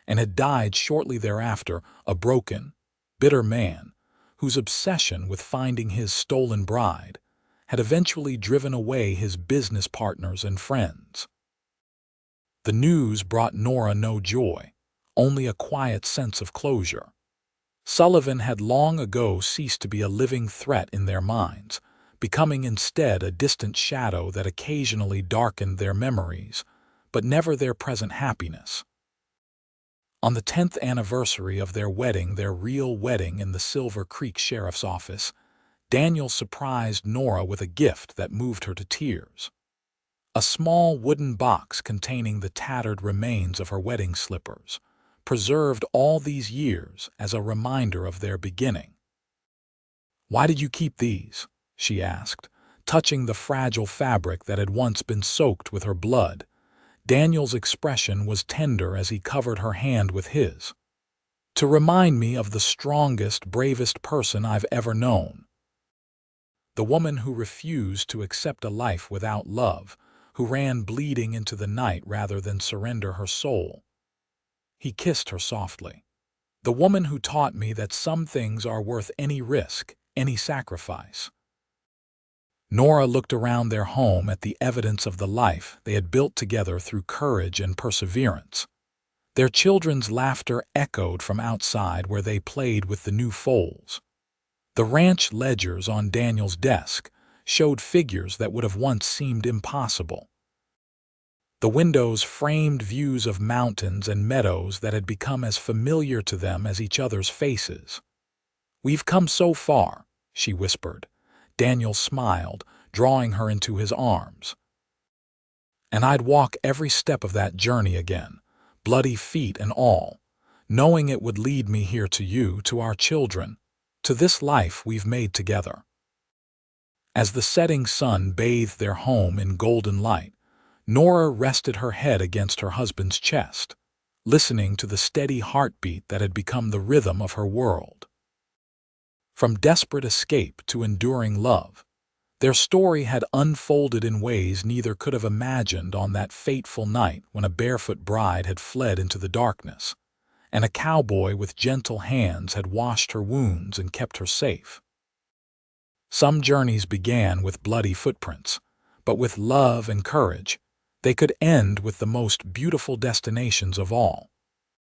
and had died shortly thereafter, a broken, bitter man whose obsession with finding his stolen bride had eventually driven away his business partners and friends. The news brought Nora no joy, only a quiet sense of closure. Sullivan had long ago ceased to be a living threat in their minds, becoming instead a distant shadow that occasionally darkened their memories, but never their present happiness. On the 10th anniversary of their wedding, their real wedding in the Silver Creek Sheriff's Office, Daniel surprised Nora with a gift that moved her to tears. A small wooden box containing the tattered remains of her wedding slippers, preserved all these years as a reminder of their beginning. "Why did you keep these?" she asked, touching the fragile fabric that had once been soaked with her blood. Daniel's expression was tender as he covered her hand with his. "To remind me of the strongest, bravest person I've ever known. The woman who refused to accept a life without love, who ran bleeding into the night rather than surrender her soul." He kissed her softly. "The woman who taught me that some things are worth any risk, any sacrifice." Nora looked around their home at the evidence of the life they had built together through courage and perseverance. Their children's laughter echoed from outside where they played with the new foals. The ranch ledgers on Daniel's desk showed figures that would have once seemed impossible. The windows framed views of mountains and meadows that had become as familiar to them as each other's faces. "We've come so far," she whispered. Daniel smiled, drawing her into his arms. "And I'd walk every step of that journey again, bloody feet and all, knowing it would lead me here to you, to our children, to this life we've made together." As the setting sun bathed their home in golden light, Nora rested her head against her husband's chest, listening to the steady heartbeat that had become the rhythm of her world. From desperate escape to enduring love, their story had unfolded in ways neither could have imagined on that fateful night when a barefoot bride had fled into the darkness, and a cowboy with gentle hands had washed her wounds and kept her safe. Some journeys began with bloody footprints, but with love and courage, they could end with the most beautiful destinations of all.